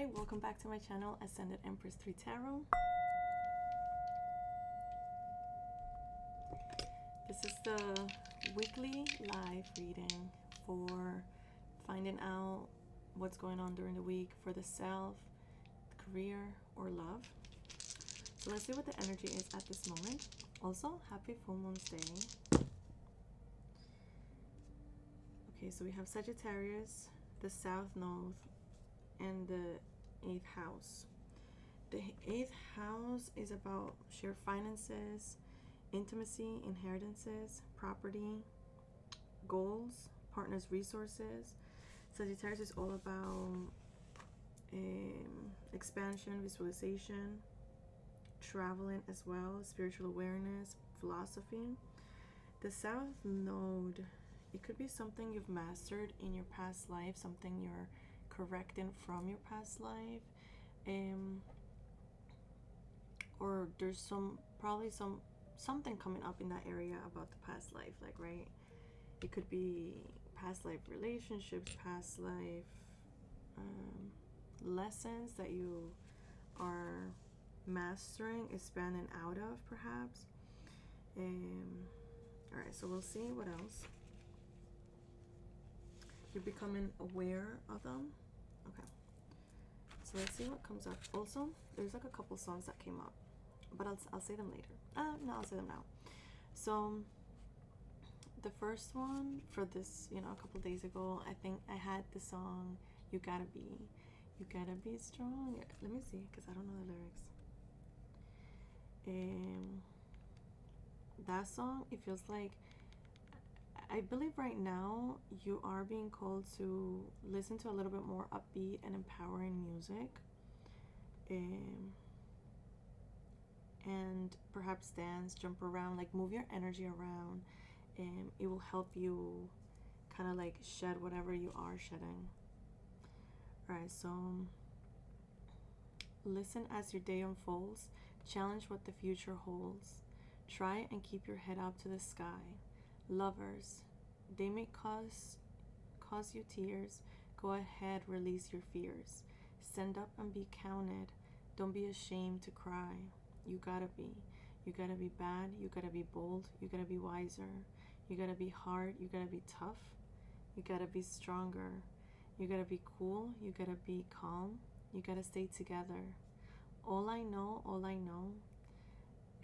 Hi, welcome back to my channel, Ascended Empress 3 Tarot. This is the weekly live reading for finding out what's going on during the week for the self, career, or love. So let's see what the energy is at this moment. Also, happy full moon's day. Okay, so we have Sagittarius, the South Node, and the 8th house. The 8th house is about shared finances, intimacy, inheritances, property, goals, partners' resources. Sagittarius is all about expansion, visualization, traveling as well, spiritual awareness, philosophy. The South Node, it could be something you've mastered in your past life, something you're correcting from your past life, or there's something coming up in that area about the past life, like, right? It could be past life relationships, past life lessons that you are mastering, expanding out of, perhaps. All right, so we'll see what else. You're becoming aware of them. Okay, so let's see what comes up. Also, there's like a couple songs that came up, but I'll say them later. No, I'll say them now. So the first one for this, a couple days ago, I think I had the song you gotta be strong. Let me see, because I don't know the lyrics. That song, it feels like, I believe right now you are being called to listen to a little bit more upbeat and empowering music, and perhaps dance, jump around, like move your energy around, and it will help you kind of like shed whatever you are shedding. All right, so listen as your day unfolds, challenge what the future holds, try and keep your head up to the sky. Lovers, they may cause you tears. Go ahead, release your fears. Stand up and be counted. Don't be ashamed to cry. You gotta be bad, you gotta be bold, you gotta be wiser, you gotta be hard, you gotta be tough, you gotta be stronger, you gotta be cool, you gotta be calm, you gotta stay together. All I know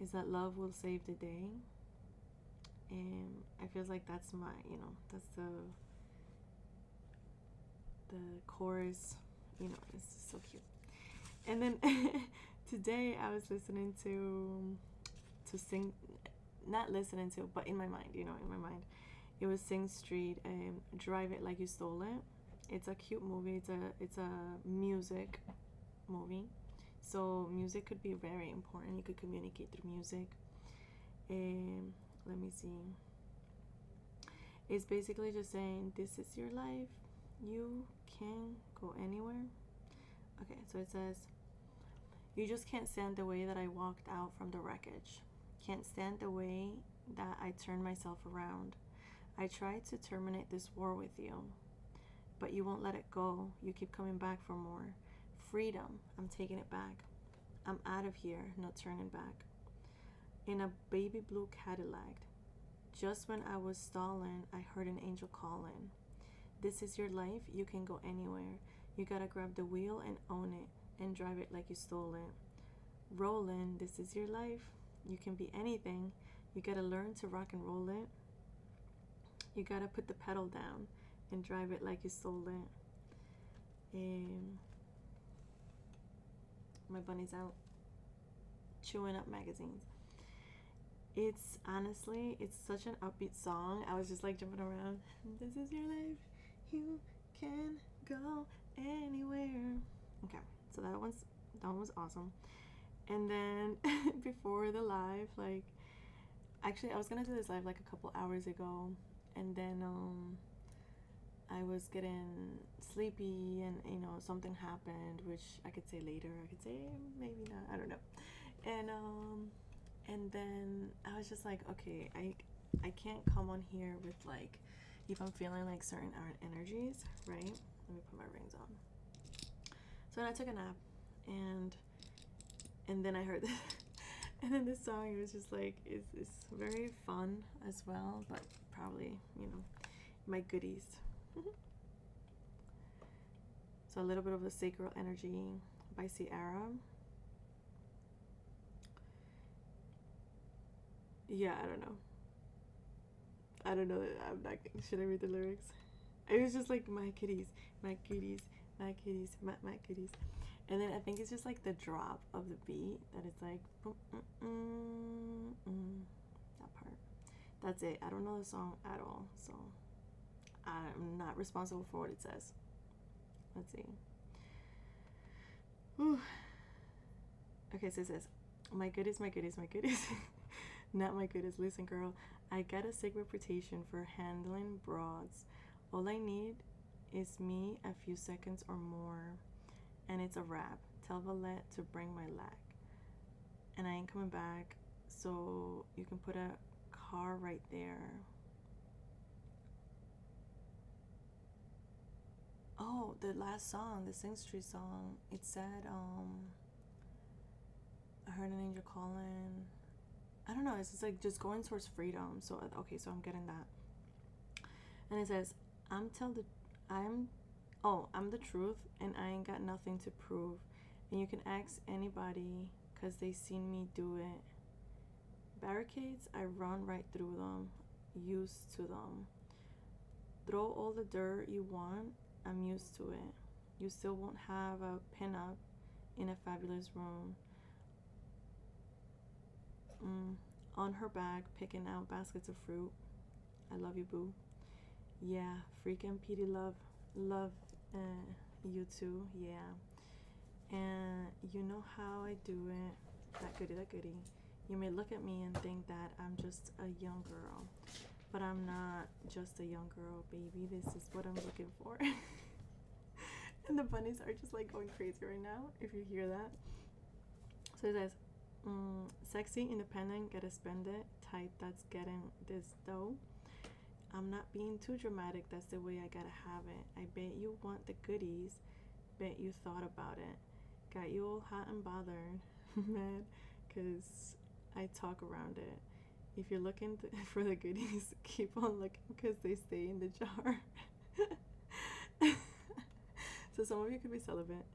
is that love will save the day. And I feel like that's my, that's the chorus, it's so cute. And then today I was listening to Sing, not listening to, but in my mind, it was Sing Street and Drive It Like You Stole It. It's a cute movie. It's a music movie. So music could be very important. You could communicate through music. And let me see. It's basically just saying, this is your life. You can go anywhere. Okay, so it says, you just can't stand the way that I walked out from the wreckage. Can't stand the way that I turned myself around. I tried to terminate this war with you, but you won't let it go. You keep coming back for more. Freedom, I'm taking it back. I'm out of here, no turning back. In a baby blue Cadillac, just when I was stalling, I heard an angel calling. This is your life, you can go anywhere. You gotta grab the wheel and own it, and drive it like you stole it. Rollin', this is your life, you can be anything. You gotta learn to rock and roll it. You gotta put the pedal down and drive it like you stole it. My bunny's out chewing up magazines. It's honestly, it's such an upbeat song. I was just like jumping around. This is your life, you can go anywhere. Okay, so that one was awesome. And then before the live, like, actually I was gonna do this live like a couple hours ago, and then I was getting sleepy, and something happened, which I could say later, I could say maybe not, I don't know. And then I was just like, okay, I can't come on here with, like, if I'm feeling like certain energies, right? Let me put my rings on. So I took a nap, and then I heard this, and then this song, it was just like, it's very fun as well, but probably, you know, my goodies. So a little bit of the Sacral Energy by Sierra. Yeah, I don't know. I'm not. Should I read the lyrics? It was just like, my kitties, my kitties, my kitties, my kitties. And then I think it's just like the drop of the beat that it's like, that part. That's it. I don't know the song at all, so I'm not responsible for what it says. Let's see. Whew. Okay, so it says, my goodies, my goodies, my goodies. Not my goodies. Listen, girl, I got a sick reputation for handling broads. All I need is me a few seconds or more, and it's a wrap. Tell Valette to bring my lack, and I ain't coming back, so you can put a car right there. Oh, the last song, the Sing Street song, it said, I heard an angel calling. I don't know, it's just like just going towards freedom. So okay, so I'm getting that. And it says, I'm the truth, and I ain't got nothing to prove, and you can ask anybody, cause they seen me do it. Barricades, I run right through them, used to them. Throw all the dirt you want, I'm used to it. You still won't have a pinup in a fabulous room. On her back, picking out baskets of fruit. I love you, boo. Yeah, freaking Petey love you too. Yeah, and you know how I do it. That goody. You may look at me and think that I'm just a young girl, but I'm not just a young girl, baby. This is what I'm looking for. And the bunnies are just like going crazy right now, if you hear that. So it says, sexy, independent, gotta spend it, type that's getting this dough. I'm not being too dramatic, that's the way I gotta have it. I bet you want the goodies, bet you thought about it. Got you all hot and bothered, mad, cause I talk around it. If you're looking for the goodies, keep on looking, cause they stay in the jar. So some of you could be celibate.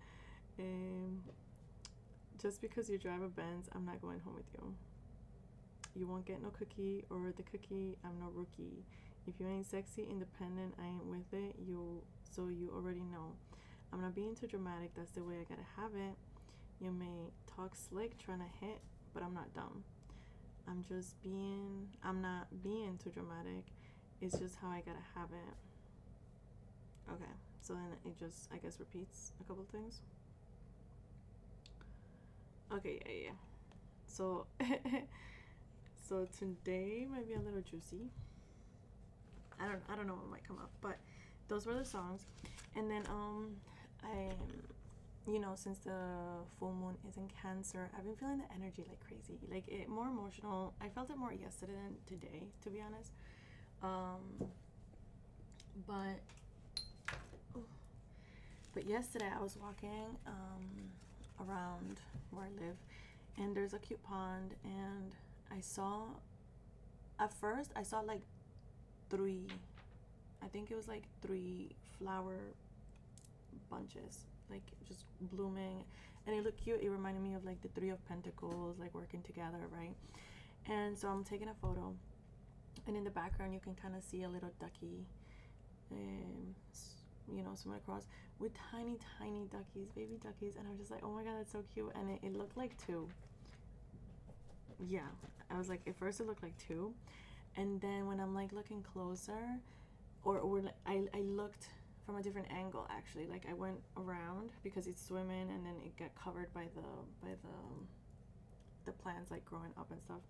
Just because you drive a Benz, I'm not going home with you. You won't get no cookie, or the cookie, I'm no rookie. If you ain't sexy, independent, I ain't with it, so you already know. I'm not being too dramatic, that's the way I gotta have it. You may talk slick, trying to hit, but I'm not dumb. I'm not being too dramatic, it's just how I gotta have it. Okay, so then it just, I guess, repeats a couple things. Okay, yeah. So, so today might be a little juicy. I don't know what might come up, but those were the songs. And then since the full moon is in Cancer, I've been feeling the energy like crazy, like it more emotional. I felt it more yesterday than today, to be honest. But yesterday I was walking around where I live, and there's a cute pond, and at first I saw like three flower bunches, like just blooming, and it looked cute. It reminded me of like the Three of Pentacles, like working together, right? And so I'm taking a photo, and in the background you can kind of see a little ducky, swimming across with tiny duckies, baby duckies, and I was just like, oh my god, that's so cute. And it looked like two. Yeah, I was like, at first it looked like two, and then when I'm like looking closer, or I looked from a different angle, actually, like I went around because it's swimming, and then it got covered by the plants, like growing up and stuff.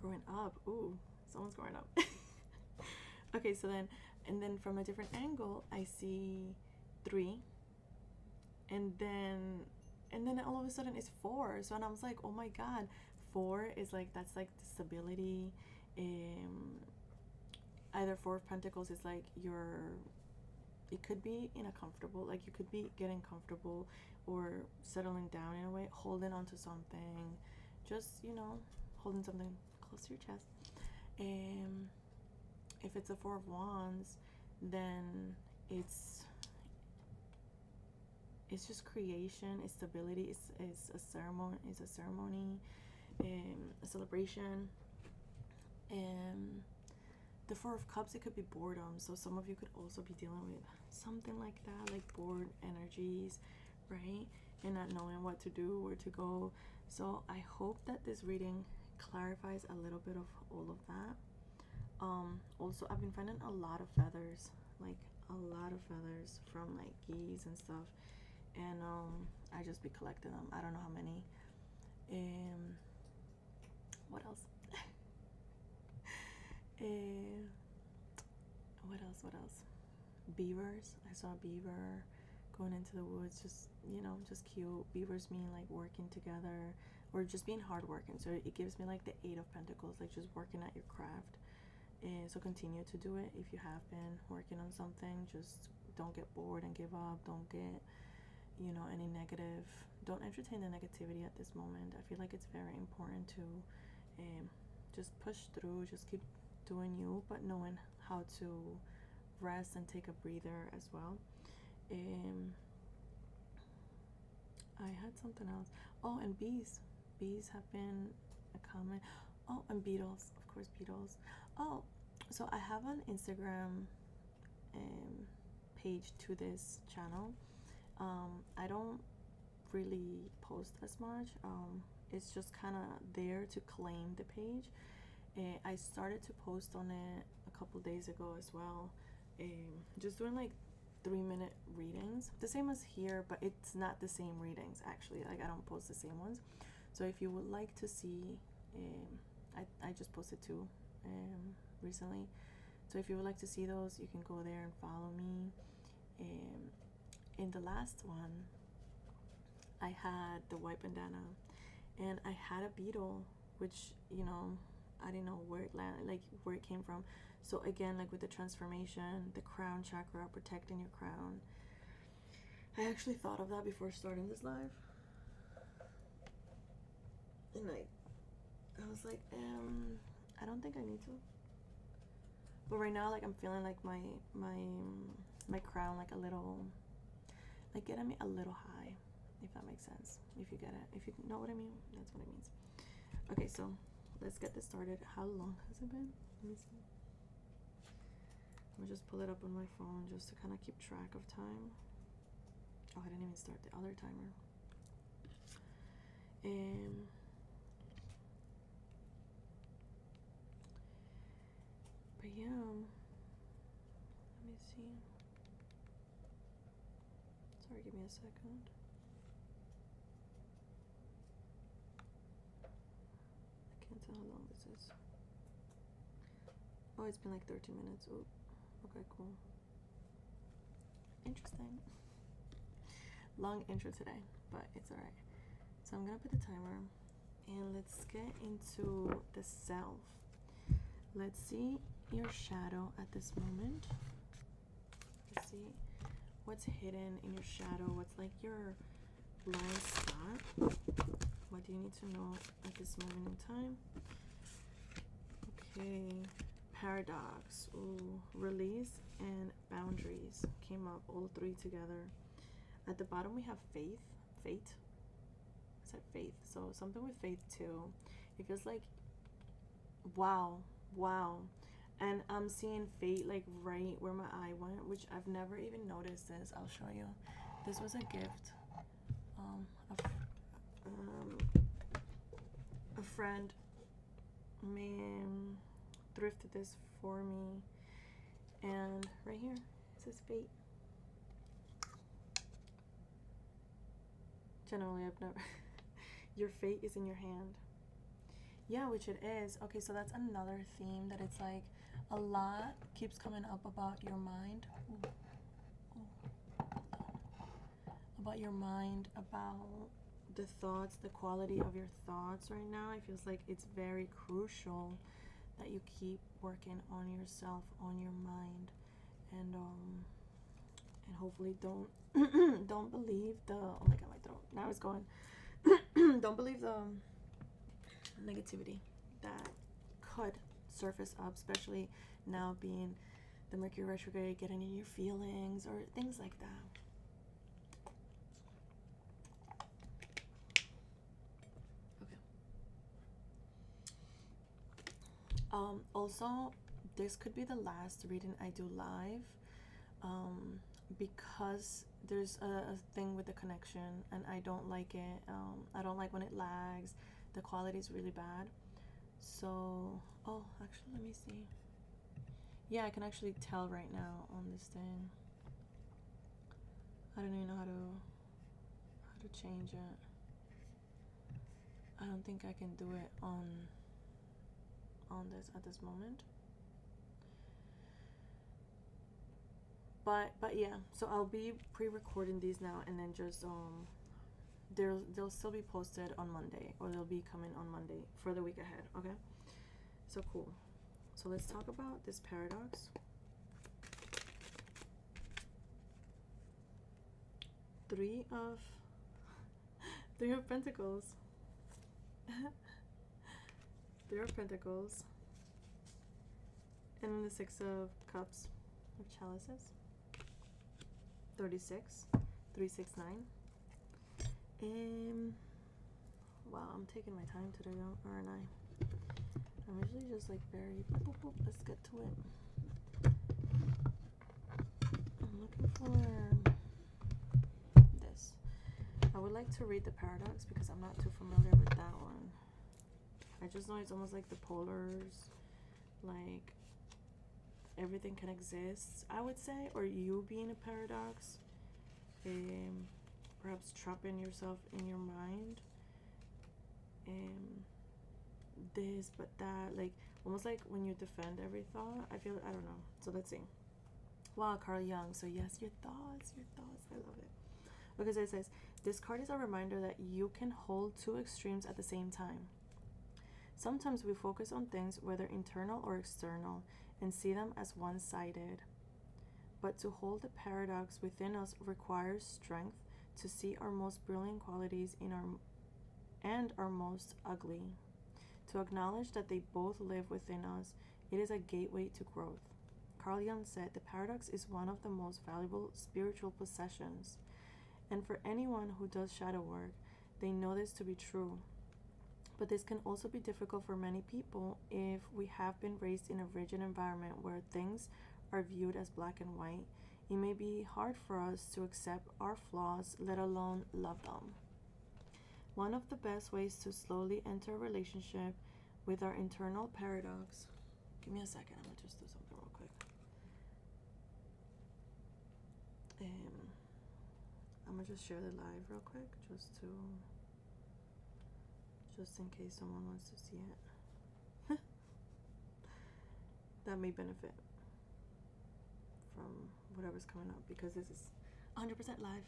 Growing up, ooh, someone's growing up. Okay, so then from a different angle I see three, and then all of a sudden it's four. So, and I was like, oh my god, four is like, that's like the stability. Either Four of Pentacles is like your it could be in a comfortable, like you could be getting comfortable or settling down in a way, holding onto something, just, you know, holding something close to your chest. If it's a Four of Wands, then it's just creation, it's stability, it's a ceremony, a celebration. And the Four of Cups, it could be boredom. So some of you could also be dealing with something like that, like bored energies, right? And not knowing what to do, where to go. So I hope that this reading clarifies a little bit of all of that. Also, I've been finding a lot of feathers, like a lot of feathers from like geese and stuff. And I just be collecting them. I don't know how many. What else? What else? Beavers. I saw a beaver going into the woods, just, you know, just cute. Beavers mean like working together or just being hardworking. So it gives me like the Eight of Pentacles, like just working at your craft. And so continue to do it if you have been working on something. Just don't get bored and give up. Don't get, you know, any negative. Don't entertain the negativity at this moment. I feel like it's very important to just push through, just keep doing you, but knowing how to rest and take a breather as well. I had something else. Oh, and bees. Bees have been a comment. Oh, and beetles. Of course, beetles. Oh, so I have an Instagram page to this channel. I don't really post as much. It's just kind of there to claim the page. I started to post on it a couple days ago as well. Just doing like 3-minute readings, the same as here, but it's not the same readings actually. Like I don't post the same ones. So if you would like to see, I just posted 2 recently. So if you would like to see those, you can go there and follow me. In the last one, I had the white bandana, and I had a beetle, which, you know, I didn't know where it landed, like where it came from. So again, like with the transformation, the crown chakra, protecting your crown. I actually thought of that before starting this live, and I was like, I don't think I need to. But right now, like I'm feeling like my crown, like a little, like getting me a little high, if that makes sense. If you get it, if you know what I mean, that's what it means. Okay, so let's get this started. How long has it been? Let me see. I'm gonna just pull it up on my phone just to kind of keep track of time. Oh, I didn't even start the other timer. But yeah, let me see. Sorry, give me a second. I can't tell how long this is. Oh, it's been like 13 minutes. Oh, okay, cool. Interesting. Long intro today, but it's alright. So I'm gonna put the timer, and let's get into the self. Let's see your shadow at this moment. Let's see what's hidden in your shadow. What's like your blind spot? What do you need to know at this moment in time? Okay, paradox. Ooh, release and boundaries came up, all 3 together. At the bottom we have fate. I said faith, so something with faith too. It feels like wow. And I'm seeing fate like right where my eye went, which I've never even noticed this. I'll show you. This was a gift. A friend thrifted this for me, and right here it says fate. Generally, I've never. Your fate is in your hand. Yeah, which it is. Okay, so that's another theme that it's like a lot keeps coming up about your mind. About your mind, about the thoughts, the quality of your thoughts right now. It feels like it's very crucial that you keep working on yourself, on your mind. And hopefully don't don't believe the, oh my god, my throat now is going. Don't believe the negativity that could surface up, especially now being the Mercury retrograde, getting in your feelings or things like that. Also, this could be the last reading I do live, because there's a thing with the connection and I don't like it. I don't like when it lags. The quality is really bad. So, oh, actually, let me see. Yeah, I can actually tell right now on this thing. I don't even know how to change it. I don't think I can do it on this at this moment. But yeah, so I'll be pre-recording these now, and then just they'll still be posted on Monday, or they'll be coming on Monday for the week ahead. Okay, so cool. So let's talk about this paradox. Three of Pentacles. Three of Pentacles, and then the Six of Cups of Chalices. 36, 369. Wow, I'm taking my time today, aren't I? I'm usually just like very boop, boop, boop. Let's get to it. I'm looking for this. I would like to read the paradox because I'm not too familiar with that one. I just know it's almost like the polars, like everything can exist, I would say, or you being a paradox, perhaps trapping yourself in your mind, this but that, like almost like when you defend every thought. I don't know. So let's see. Wow, Carl Jung. So yes, your thoughts, I love it. Okay, so it says, this card is a reminder that you can hold two extremes at the same time. Sometimes we focus on things, whether internal or external, and see them as one-sided. But to hold the paradox within us requires strength to see our most brilliant qualities and our most ugly. To acknowledge that they both live within us, it is a gateway to growth. Carl Jung said the paradox is one of the most valuable spiritual possessions. And for anyone who does shadow work, they know this to be true. But this can also be difficult for many people if we have been raised in a rigid environment where things are viewed as black and white. It may be hard for us to accept our flaws, let alone love them. One of the best ways to slowly enter a relationship with our internal paradox. Give me a second, I'm gonna just do something real quick. I'm gonna just share the live real quick, just in case someone wants to see it. That may benefit from whatever's coming up, because this is 100% live.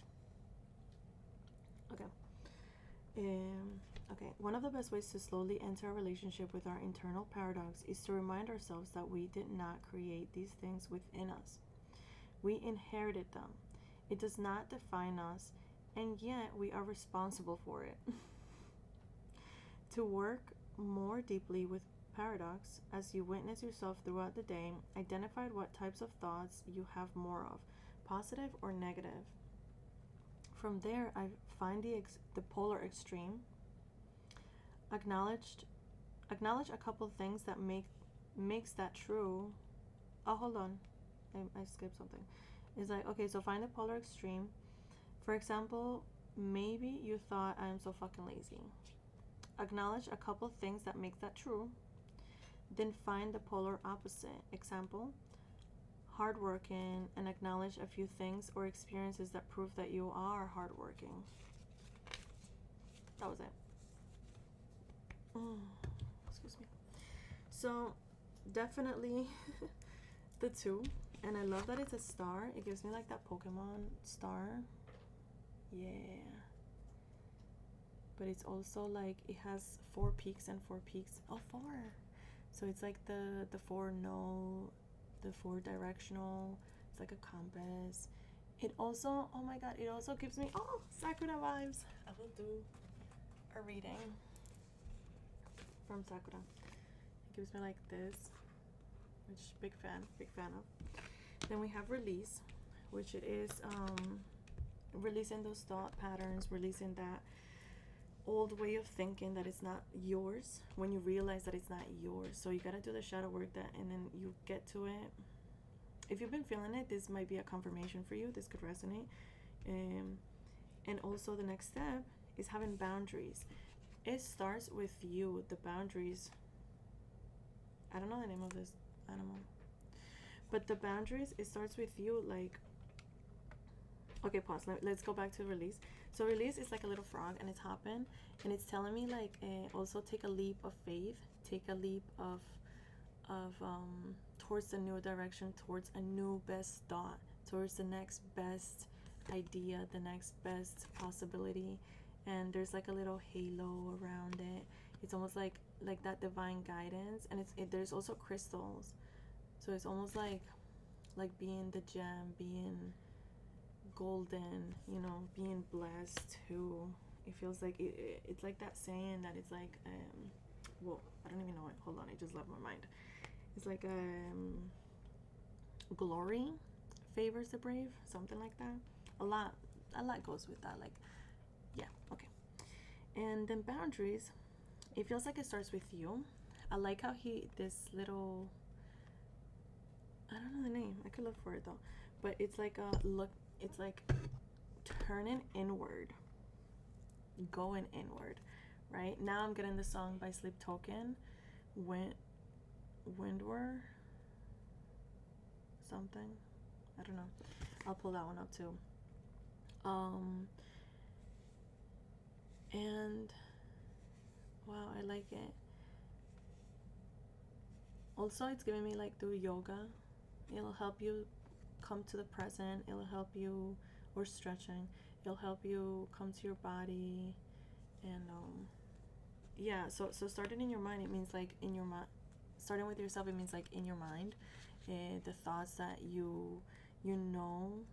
Okay. Okay. One of the best ways to slowly enter a relationship with our internal paradox is to remind ourselves that we did not create these things within us. We inherited them. It does not define us, and yet we are responsible for it. To work more deeply with paradox, as you witness yourself throughout the day, identify what types of thoughts you have more of, positive or negative. From there, I find the polar extreme. Acknowledge a couple things that makes that true. Oh, hold on, I skipped something. It's like, okay, so find the polar extreme. For example, maybe you thought, I am so fucking lazy. Acknowledge a couple things that make that true. Then find the polar opposite. Example, hardworking, and acknowledge a few things or experiences that prove that you are hardworking. That was it. Excuse me. So definitely the two, and I love that it's a star. It gives me like that Pokemon star. Yeah. But it's also like it has 4 peaks and 4 peaks. Oh, 4. So it's like the 4 directional. It's like a compass, It also, oh my god, it also gives me, oh, Sakura vibes. I will do a reading from Sakura. It gives me like this, which big fan of. Then we have release, which it is releasing those thought patterns, releasing that old way of thinking that it's not yours, when you realize that it's not yours. So you gotta do the shadow work, that, and then you get to it. If you've been feeling it, this might be a confirmation for you. This could resonate. And also the next step is having boundaries. It starts with you, the boundaries. I don't know the name of this animal, but the boundaries, it starts with you. Like, okay, pause. Let's go back to release. So release is like a little frog, and it's hopping, and it's telling me like, also take a leap of faith, take a leap of towards a new direction, towards a new best thought, towards the next best idea, the next best possibility. And there's like a little halo around it. It's almost like that divine guidance, and there's also crystals. So it's almost like being the gem, being golden, you know, being blessed too. It feels like it's like that saying that it's like well, I don't even know it. Hold on, it just left my mind. It's like glory favors the brave, something like that. A lot goes with that. Like, yeah, okay. And then boundaries, it feels like it starts with you. I like how this little, I don't know the name, I could look for it though, but it's like it's like turning inward, going inward, right? Now I'm getting the song by Sleep Token, Windward something, I don't know. I'll pull that one up too. And wow, I like it. Also, it's giving me like do yoga. It'll help you come to the present. It'll help you, or stretching, it'll help you come to your body. And yeah, so starting in your mind, it means like in your mind. Starting with yourself, it means like in your mind, the thoughts that you know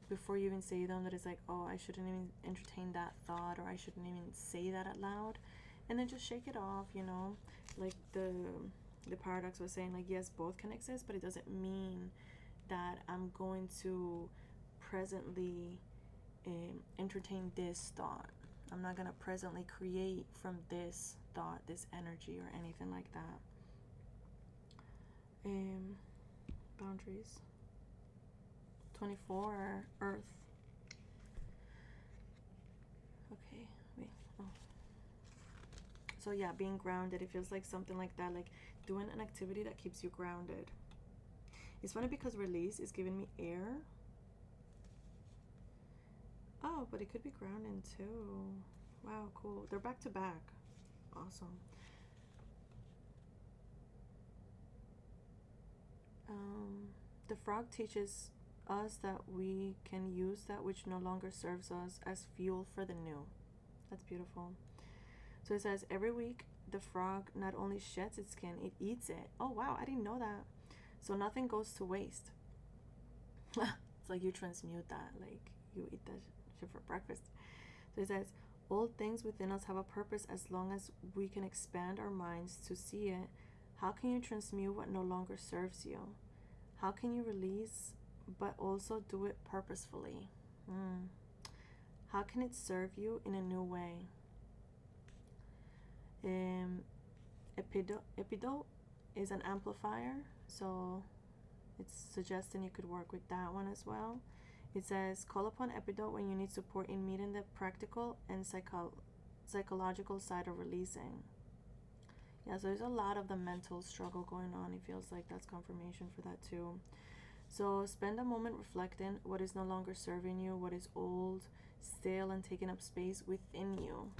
before you even say them, that it's like, oh, I shouldn't even entertain that thought, or I shouldn't even say that out loud. And then just shake it off, you know. Like the paradox was saying, like, yes, both can exist, but it doesn't mean that I'm going to presently entertain this thought. I'm not going to presently create from this thought, this energy, or anything like that. Boundaries. 24, Earth. Okay, wait. Oh. So yeah, being grounded, it feels like something like that, like doing an activity that keeps you grounded. It's funny because release is giving me air. Oh, but it could be grounding too. Wow, cool. They're back to back. Awesome. The frog teaches us that we can use that which no longer serves us as fuel for the new. That's beautiful. So it says every week the frog not only sheds its skin, it eats it. Oh wow, I didn't know that. So nothing goes to waste. It's like you transmute that, like you eat that shit for breakfast. So it says all things within us have a purpose as long as we can expand our minds to see it. How can you transmute what no longer serves you? How can you release but also do it purposefully? How can it serve you in a new way? Epidote is an amplifier, so it's suggesting you could work with that one as well. It says call upon Epidote when you need support in meeting the practical and psychological side of releasing. Yeah, so there's a lot of the mental struggle going on. It feels like that's confirmation for that too. So spend a moment reflecting what is no longer serving you, what is old, stale, and taking up space within you.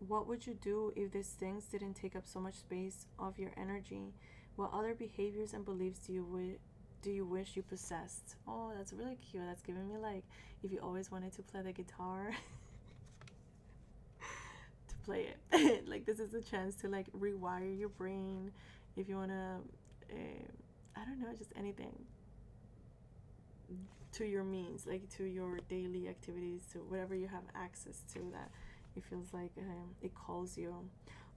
What would you do if these things didn't take up so much space of your energy? What other behaviors and beliefs do you wish you possessed? Oh, that's really cute. That's giving me like, if you always wanted to play the guitar, to play it. Like this is a chance to like rewire your brain. If you wanna, I don't don't know, just anything to your means, like to your daily activities, to whatever you have access to, that it feels like it calls you.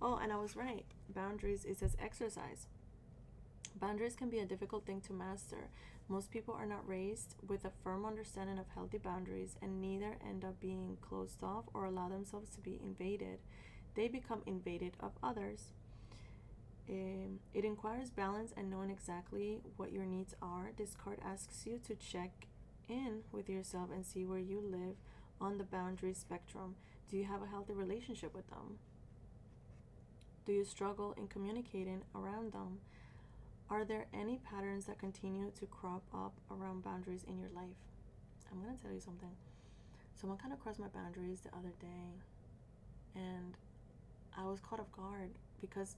Oh, and I was right. Boundaries, it says exercise. Boundaries can be a difficult thing to master. Most people are not raised with a firm understanding of healthy boundaries, and neither end up being closed off or allow themselves to be invaded. They become invaded of others. It requires balance and knowing exactly what your needs are. This card asks you to check in with yourself and see where you live on the boundary spectrum. Do you have a healthy relationship with them? Do you struggle in communicating around them? Are there any patterns that continue to crop up around boundaries in your life? I'm going to tell you something. Someone kind of crossed my boundaries the other day, and I was caught off guard because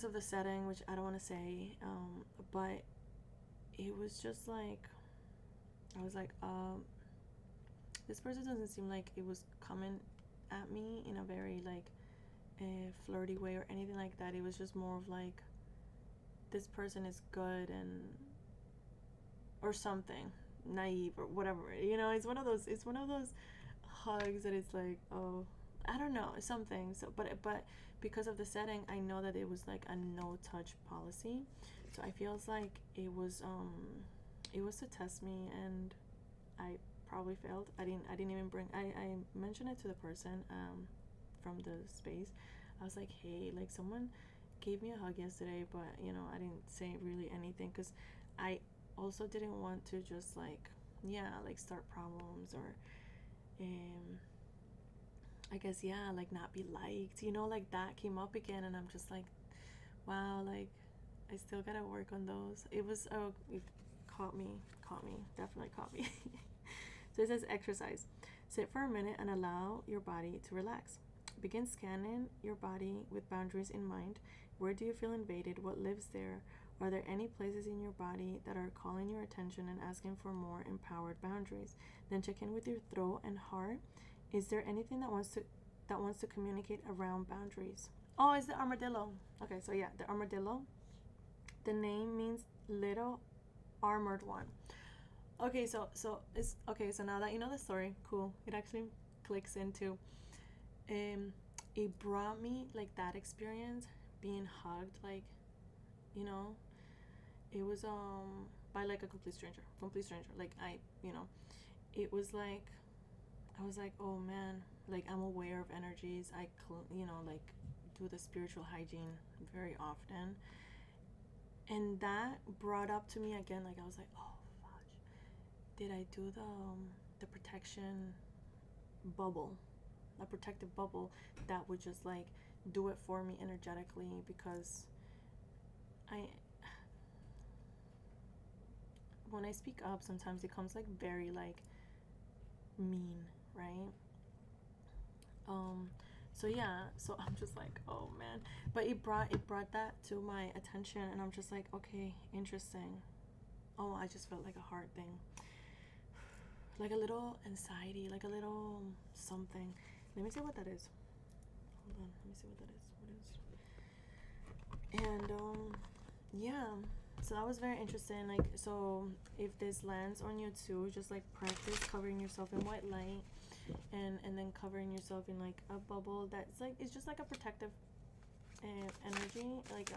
of the setting, which I don't want to say, but it was just like, I was like, this person doesn't seem like it was coming at me in a very like a flirty way or anything like that. It was just more of like, this person is good, and or something naive or whatever, you know. It's one of those hugs that it's like, oh, I don't know, something. So but because of the setting, I know that it was like a no touch policy, so I feels like it was to test me, and I probably failed. I didn't even bring, I mentioned it to the person from the space. I was like, hey, like, someone gave me a hug yesterday, but you know, I didn't say really anything, because I also didn't want to just like, yeah, like start problems, or I guess, yeah, like not be liked, you know, like that came up again, and I'm just like, wow, like I still gotta work on those. It was, oh, it caught me, definitely caught me. So it says exercise. Sit for a minute and allow your body to relax. Begin scanning your body with boundaries in mind. Where do you feel invaded? What lives there? Are there any places in your body that are calling your attention and asking for more empowered boundaries? Then check in with your throat and heart. Is there anything that wants to communicate around boundaries? Oh, it's the armadillo. Okay, so yeah, the armadillo. The name means little armored one. Okay, so it's okay. So now that you know the story, cool. It actually clicks into. It brought me like that experience, being hugged, like, you know, it was by like a complete stranger. Like, it was like, I was like, oh man, like I'm aware of energies. I like do the spiritual hygiene very often, and that brought up to me again. Like, I was like, oh fudge, did I do the protection bubble, a protective bubble that would just like do it for me energetically? Because when I speak up, sometimes it comes like very like mean, right? So yeah, so I'm just like, oh man, but it brought that to my attention, and I'm just like, okay, interesting. Oh, I just felt like a heart thing, like a little anxiety, like a little something. Let me see what that is. Hold on, let me see what that is. And yeah, so that was very interesting. Like, so if this lands on you too, just like practice covering yourself in white light, and then covering yourself in like a bubble that's like, it's just like a protective energy, like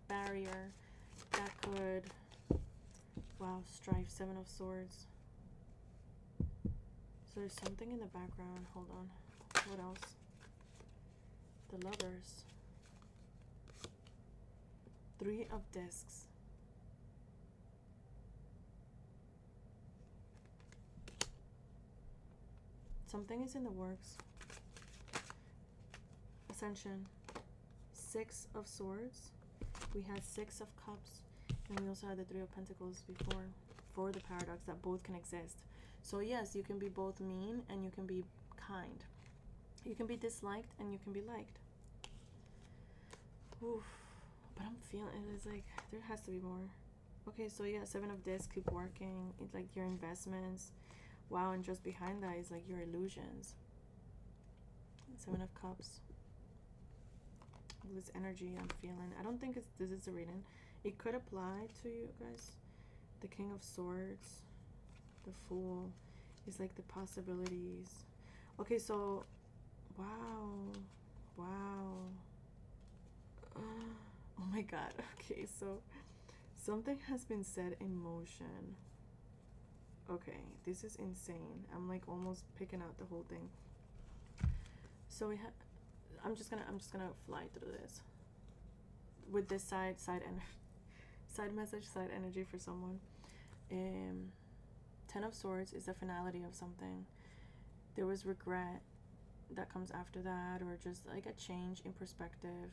barrier that could, wow, strife, 7 of swords. So there's something in the background. Hold on, what else? The lovers, 3 of discs. Something is in the works. Ascension, 6 of swords. We had 6 of cups, and we also had the 3 of pentacles before, for the paradox that both can exist. So yes, you can be both mean and you can be kind. You can be disliked and you can be liked. Oof. But I'm feeling, it's like there has to be more. Okay, so yeah, 7 of discs, keep working. It's like your investments. Wow, and just behind that is like your illusions. 7 of cups. this energy I'm feeling. I don't think this is a reading. It could apply to you guys. The King of Swords, the Fool, is like the possibilities. Okay, so wow. Oh my god. Okay, so something has been set in motion. Okay, this is insane. I'm like almost picking out the whole thing. So we have, I'm just gonna fly through this with this side message, side energy for someone. Ten of Swords is the finality of something. There was regret that comes after that, or just like a change in perspective.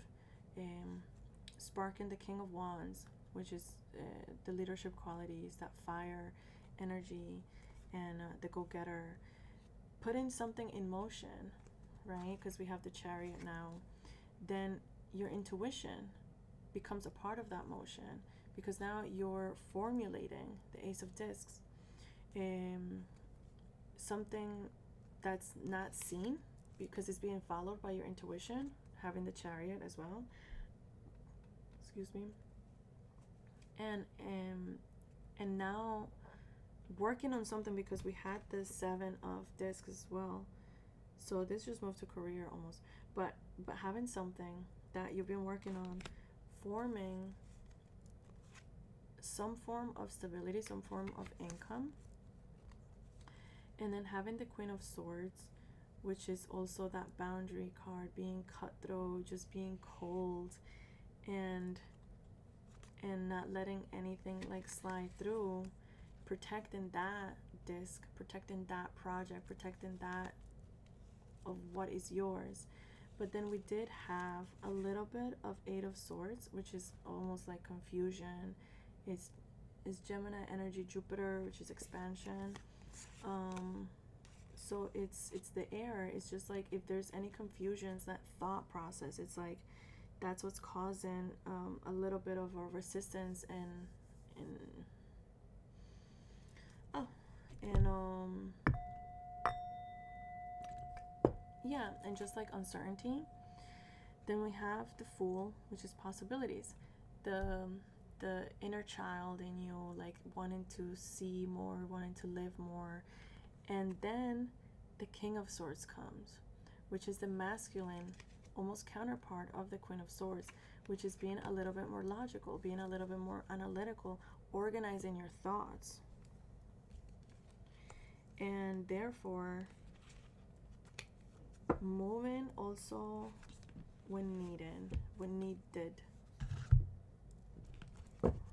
Sparking the King of Wands, which is the leadership qualities, that fire energy, and the go-getter. Putting something in motion, right? Because we have the Chariot now. Then your intuition becomes a part of that motion, because now you're formulating the Ace of Discs. Something that's not seen, because it's being followed by your intuition, having the Chariot as well. Excuse me. And now working on something, because we had the Seven of Discs as well. So this just moved to career almost. But having something that you've been working on, forming some form of stability, some form of income. And then having the Queen of Swords, which is also that boundary card, being cutthroat, just being cold, and not letting anything like slide through, protecting that disc, protecting that project, protecting that of what is yours. But then we did have a little bit of Eight of Swords, which is almost like confusion. It's Gemini energy, Jupiter, which is expansion. So it's the air. It's just like if there's any confusions, that thought process, it's like that's what's causing a little bit of a resistance and yeah, and just like uncertainty. Then we have the Fool, which is possibilities, the inner child in you, like wanting to see more, wanting to live more. And then the King of Swords comes, which is the masculine, almost counterpart of the Queen of Swords, which is being a little bit more logical, being a little bit more analytical, organizing your thoughts. And therefore, moving also when needed,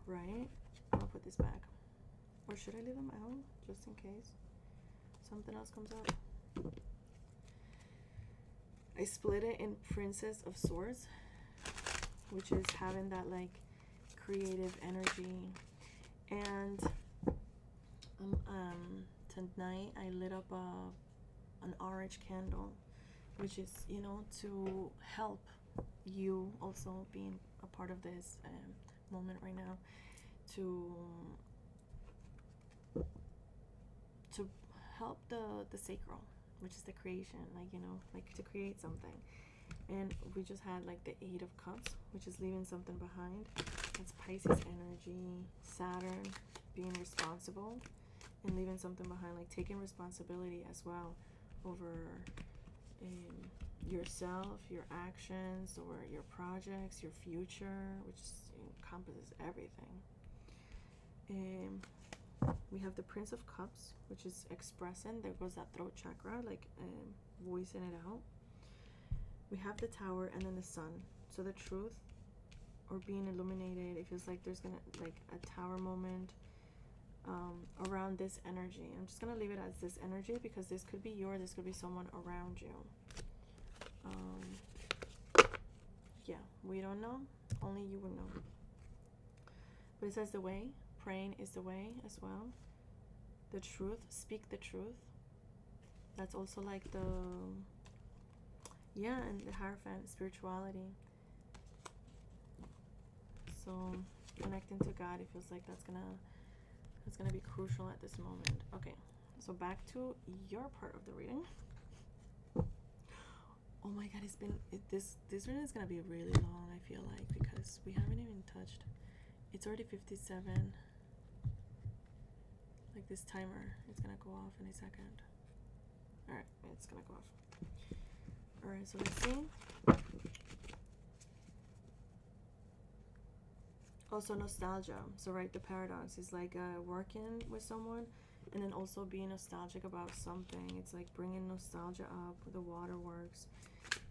right? I'll put this back. Or should I leave them out, just in case something else comes up? I split it in Princess of Swords, which is having that like creative energy. And tonight I lit up an orange candle, which is, you know, to help you also being a part of this moment right now, to help the sacral, which is the creation, like, you know, like to create something. And we just had like the Eight of Cups, which is leaving something behind. That's Pisces energy, Saturn, being responsible and leaving something behind, like taking responsibility as well over yourself, your actions, or your projects, your future, which encompasses everything. We have the Prince of Cups, which is expressing. There goes that throat chakra, like voicing it out. We have the Tower, and then the Sun. So the truth, or being illuminated, it feels like there's gonna like a tower moment around this energy. I'm just gonna leave it as this energy, because this could be yours, this could be someone around you. Yeah, we don't know, only you will know. But it says the way, praying is the way as well. The truth, speak the truth. That's also like the, yeah, and the Hierophant, spirituality. So connecting to God, it feels like that's gonna be crucial at this moment. Okay, so back to your part of the reading. Oh my god, this reading is gonna be really long, I feel like, because we haven't even touched. It's already 57. Like, this timer is gonna go off in a second. Alright, it's gonna go off. Alright, so let's see. Also nostalgia. So right, the paradox is like working with someone and then also being nostalgic about something. It's like bringing nostalgia up. The waterworks.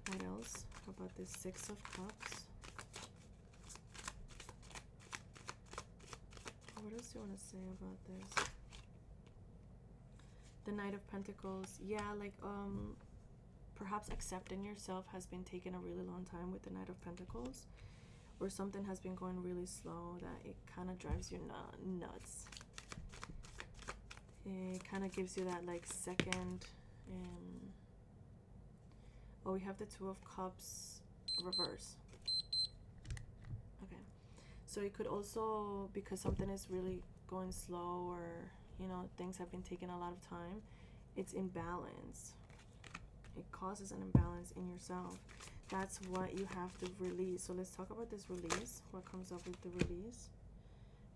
What else? How about this 6 of Cups? What else do you want to say about this? The Knight of Pentacles. Yeah, like perhaps accepting yourself has been taking a really long time with the Knight of Pentacles, or something has been going really slow that it kind of drives you nuts. It kind of gives you that like second. Oh, we have the 2 of Cups reverse. Okay, so it could also, because something is really going slow, or you know, things have been taking a lot of time, it's imbalance. It causes an imbalance in yourself. That's what you have to release. So let's talk about this release. What comes up with the release?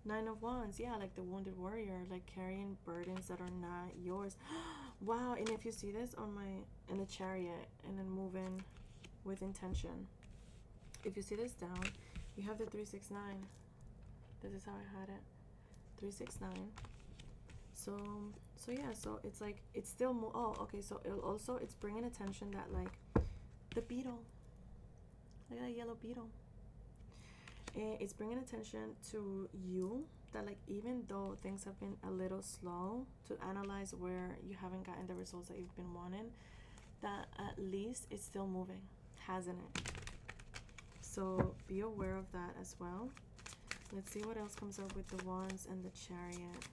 9 of Wands. Yeah, like the wounded warrior, like carrying burdens that are not yours. Wow. And if you see this on in the Chariot, and then moving with intention, if you see this down, you have the 369. This is how I had it. 369. So yeah, so it's like it's still oh, okay, so it's bringing attention that like the beetle, look at that yellow beetle. It's bringing attention to you that like, even though things have been a little slow to analyze where you haven't gotten the results that you've been wanting, that at least it's still moving, hasn't it? So be aware of that as well. Let's see what else comes up with the Wands and the Chariot.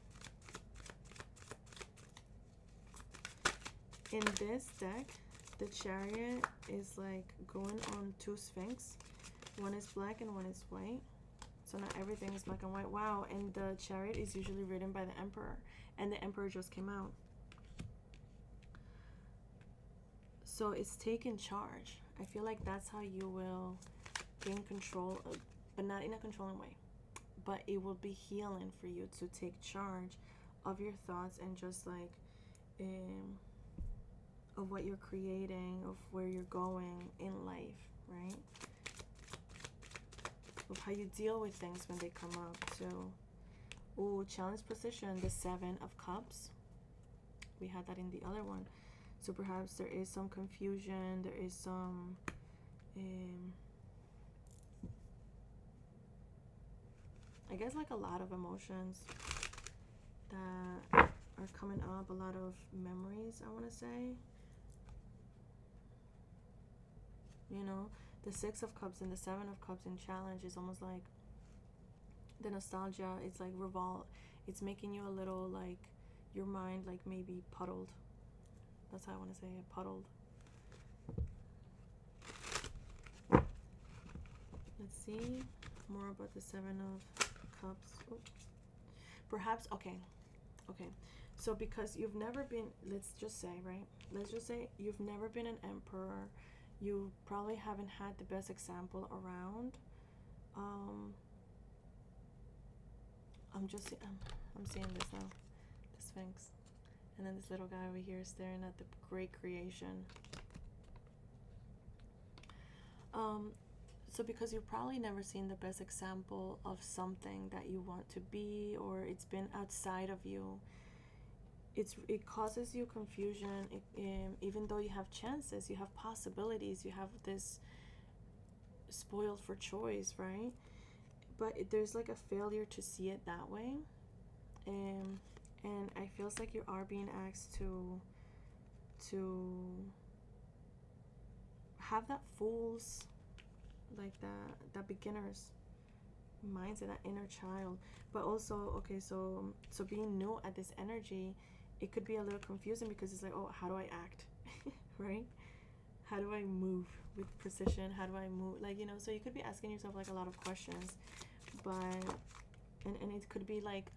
In this deck, the Chariot is like going on 2 Sphinx. One is black and one is white. So not everything is black and white. Wow. And the Chariot is usually ridden by the Emperor. And the Emperor just came out. So it's taking charge. I feel like that's how you will gain control, but not in a controlling way. But it will be healing for you to take charge of your thoughts and just like of what you're creating, of where you're going in life, right? Of how you deal with things when they come up. So, oh, challenge position, the 7 of Cups. We had that in the other one. So perhaps there is some confusion, there is some I guess like a lot of emotions that are coming up, a lot of memories, I want to say. You know, the 6 of Cups and the 7 of Cups in challenge is almost like the nostalgia. It's like it's making you a little like your mind like maybe puddled. That's how I want to say it, puddled. Let's see more about the 7 of Cups. Oh. Perhaps, okay. So because you've never been, let's just say you've never been an emperor. You probably haven't had the best example around. I'm seeing this now, the Sphinx, and then this little guy over here staring at the great creation. So because you've probably never seen the best example of something that you want to be, or it's been outside of you, it causes you confusion. Even though you have chances, you have possibilities, you have this spoiled for choice, right? But there's like a failure to see it that way. And I feels like you are being asked to have that fool's, like that beginner's mindset, that inner child. But also, okay, so being new at this energy, it could be a little confusing because it's like, oh, how do I act? Right? How do I move with precision? How do I move? Like, you know, so you could be asking yourself like a lot of questions, but and it could be like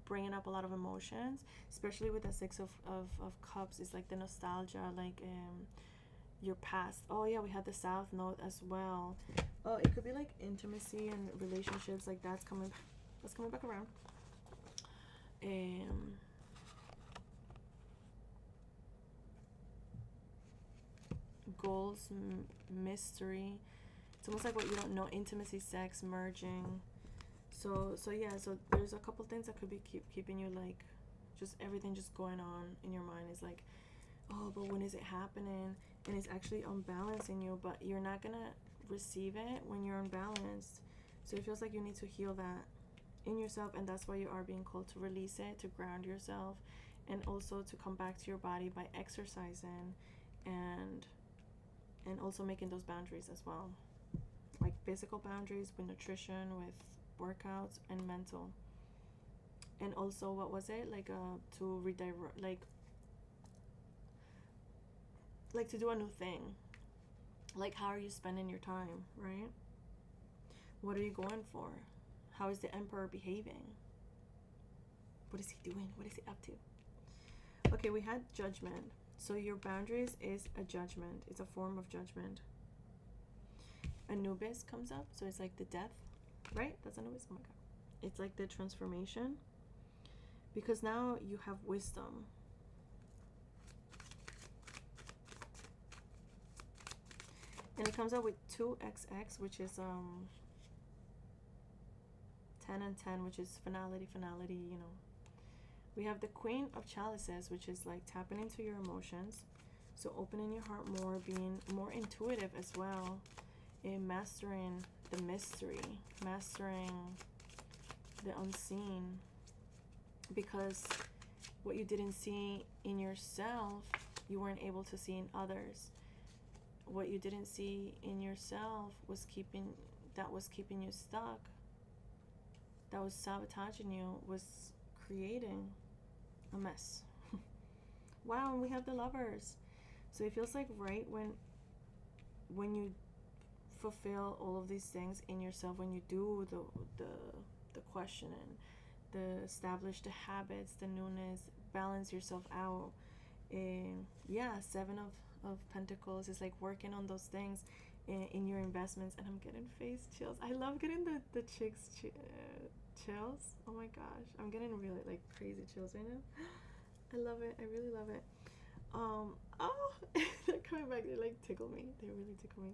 bringing up a lot of emotions, especially with the 6 of Cups. It's like the nostalgia, like your past. Oh yeah, we had the South Node as well. Oh, it could be like intimacy and relationships, like that's coming back around. Goals, mystery. It's almost like what you don't know. Intimacy, sex, merging. So yeah, so there's a couple things that could be keeping you like, just everything just going on in your mind is like, oh, but when is it happening? And it's actually unbalancing you, but you're not gonna receive it when you're unbalanced. So it feels like you need to heal that in yourself, and that's why you are being called to release it, to ground yourself, and also to come back to your body by exercising and also making those boundaries as well, like physical boundaries with nutrition, with workouts, and mental. And also, what was it like, to redirect, like to do a new thing. Like, how are you spending your time, right? What are you going for? How is the Emperor behaving? What is he doing? What is he up to? Okay, we had judgment. So your boundaries is a judgment. It's a form of judgment. Anubis comes up, so it's like the death, right? That's Anubis. Oh my god. It's like the transformation, because now you have wisdom. And it comes out with 2xx, which is 10 and 10, which is finality, you know. We have the Queen of Chalices, which is like tapping into your emotions. So opening your heart more, being more intuitive as well, and mastering the mystery, mastering the unseen. Because what you didn't see in yourself, you weren't able to see in others. What you didn't see in yourself was keeping you stuck. That was sabotaging you, was creating a mess. Wow, and we have the Lovers. So it feels like right when you fulfill all of these things in yourself, when you do the questioning, the establish the habits, the newness, balance yourself out. Yeah, 7 of Pentacles is like working on those things in your investments. And I'm getting face chills. I love getting the chicks chills. Oh my gosh, I'm getting really like crazy chills right now. I love it. I really love it. Oh, they're coming back. They like tickle me. They really tickle me.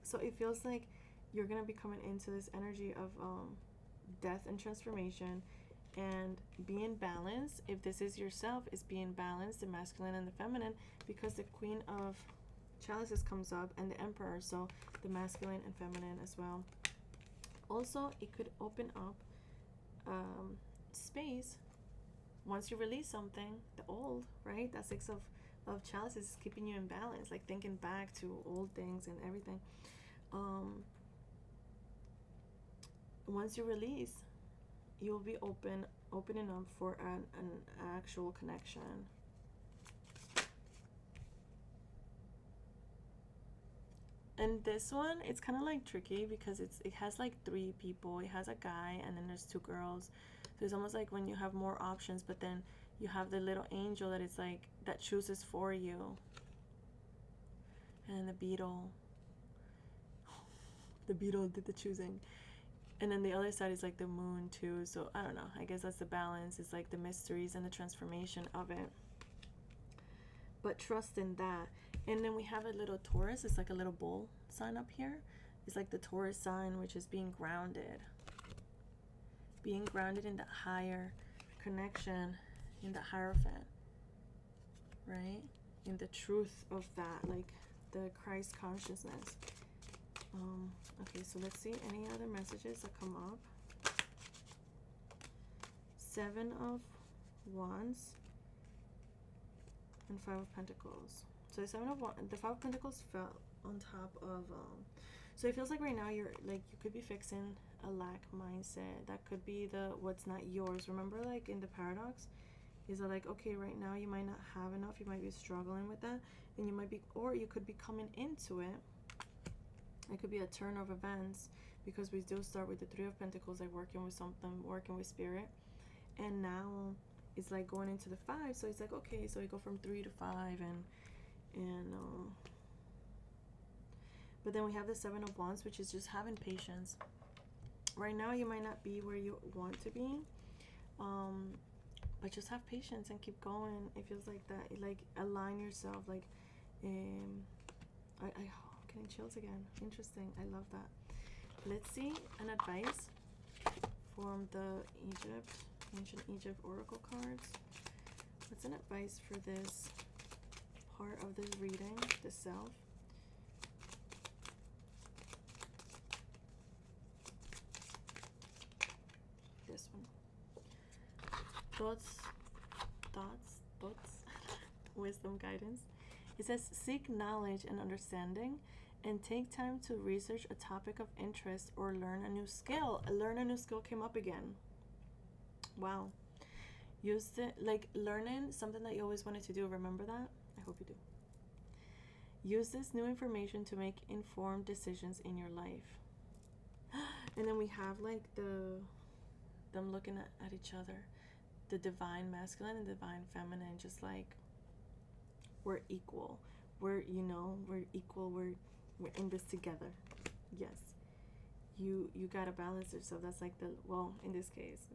So it feels like you're gonna be coming into this energy of death and transformation, and being balanced. If this is yourself, is being balanced, the masculine and the feminine, because the Queen of Chalices comes up and the Emperor, so the masculine and feminine as well. Also, it could open up space once you release something, the old, right? That 6 of Chalices is keeping you in balance, like thinking back to old things and everything. Once you release, you'll be opening up for an actual connection. And this one, it's kind of like tricky because it has like 3 people. It has a guy and then there's 2 girls. So it's almost like when you have more options, but then you have the little angel that is like, that chooses for you. And the beetle. The beetle did the choosing. And then the other side is like the moon too. So I don't know. I guess that's the balance. It's like the mysteries and the transformation of it. But trust in that. And then we have a little Taurus. It's like a little bull sign up here. It's like the Taurus sign, which is being grounded. Being grounded in that higher connection, in the Hierophant, right? In the truth of that, like the Christ consciousness. Okay, so let's see any other messages that come up. 7 of Wands and 5 of Pentacles. So the 5 of Pentacles fell on top of so it feels like right now you're like, you could be fixing a lack mindset. That could be the what's not yours. Remember, like in the paradox, is that like, okay, right now you might not have enough, you might be struggling with that, and you might be, or you could be coming into it. It could be a turn of events, because we do start with the 3 of Pentacles, like working with something, working with spirit, and now it's like going into the 5. So it's like, okay, so we go from 3 to 5, And but then we have the Seven of Wands, which is just having patience. Right now you might not be where you want to be, but just have patience and keep going. It feels like that. Like align yourself. Like I'm getting chills again. Interesting. I love that. Let's see an advice from the ancient Egypt oracle cards. What's an advice for this part of this reading, the self? This one. Thoughts, wisdom, guidance. It says, seek knowledge and understanding and take time to research a topic of interest or learn a new skill. Learn a new skill came up again. Wow. Use it, like learning something that you always wanted to do. Remember that? I hope you do. Use this new information to make informed decisions in your life. And then we have like them looking at each other. The divine masculine and divine feminine, just like we're equal. We're equal. We're in this together. Yes. You gotta balance yourself. That's like in this case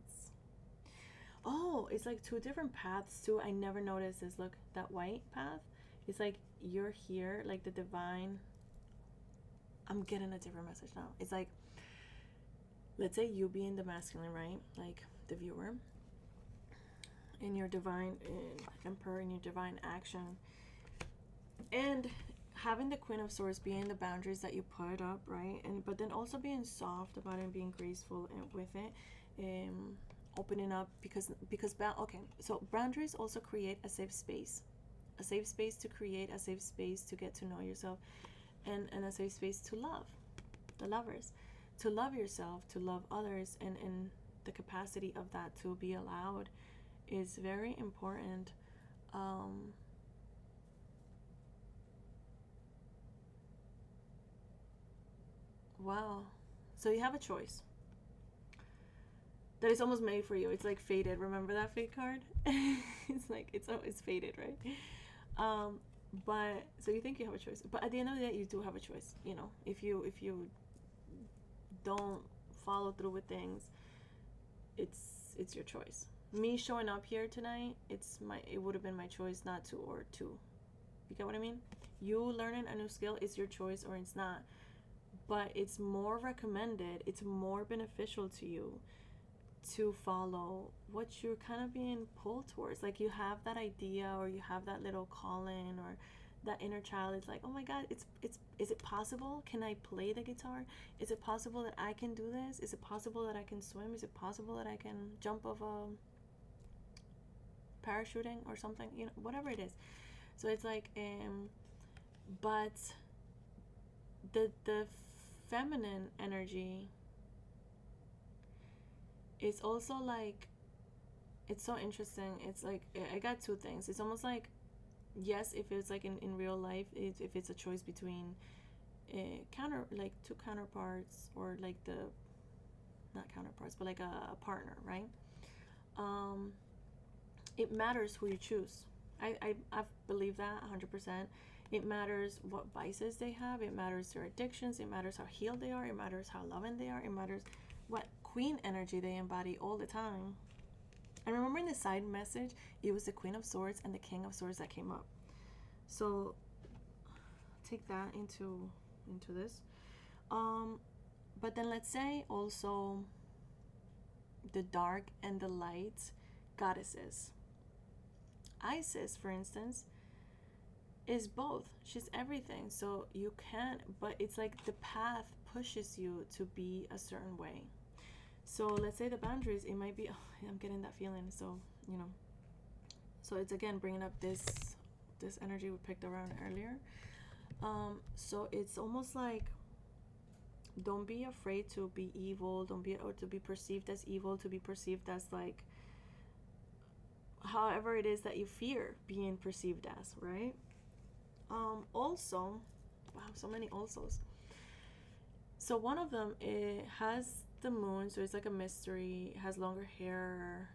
it's like two different paths too. I never noticed this. Look, that white path, it's like you're here, like the divine. I'm getting a different message now. It's like, let's say you being the masculine, right? Like the viewer, in your divine emperor, in your divine action, and having the Queen of Swords being the boundaries that you put up, right? But then also being soft about it and being graceful with it, opening up, because okay, so boundaries also create a safe space to create a safe space to get to know yourself, and a safe space to love the lovers, to love yourself, to love others, and the capacity of that to be allowed is very important. Wow. So you have a choice that is almost made for you. It's like fated. Remember that fate card? It's like it's fated, right? But so you think you have a choice, but at the end of the day, you do have a choice. You know, if you don't follow through with things, it's your choice. Me showing up here tonight, it would have been my choice not to, or to. You get what I mean? You learning a new skill is your choice, or it's not. But it's more recommended, it's more beneficial to you to follow what you're kind of being pulled towards. Like you have that idea, or you have that little calling, or that inner child is like, oh my god, is it possible? Can I play the guitar? Is it possible that I can do this? Is it possible that I can swim? Is it possible that I can jump off parachuting or something? You know, whatever it is. So it's like but the feminine energy is also like, it's so interesting. It's like I got two things. It's almost like, yes, if it's like in real life, if it's a choice between like two counterparts, or like not counterparts, but like a partner, right? It matters who you choose. I've believed that 100%. It matters what vices they have. It matters their addictions. It matters how healed they are. It matters how loving they are. It matters what queen energy they embody all the time. And remember in the side message, it was the Queen of Swords and the King of Swords that came up. So take that into this. But then let's say also the dark and the light goddesses. Isis, for instance, is both. She's everything. So you can, but it's like the path pushes you to be a certain way. So let's say the boundaries, it might be, I'm getting that feeling. So, you know, so it's again bringing up this energy we picked around earlier. So it's almost like, don't be afraid to be evil. Or to be perceived as evil, to be perceived as like, however it is that you fear being perceived as, right? Also, wow, so many alsos. So one of them, it has the moon, so it's like a mystery. It has longer hair,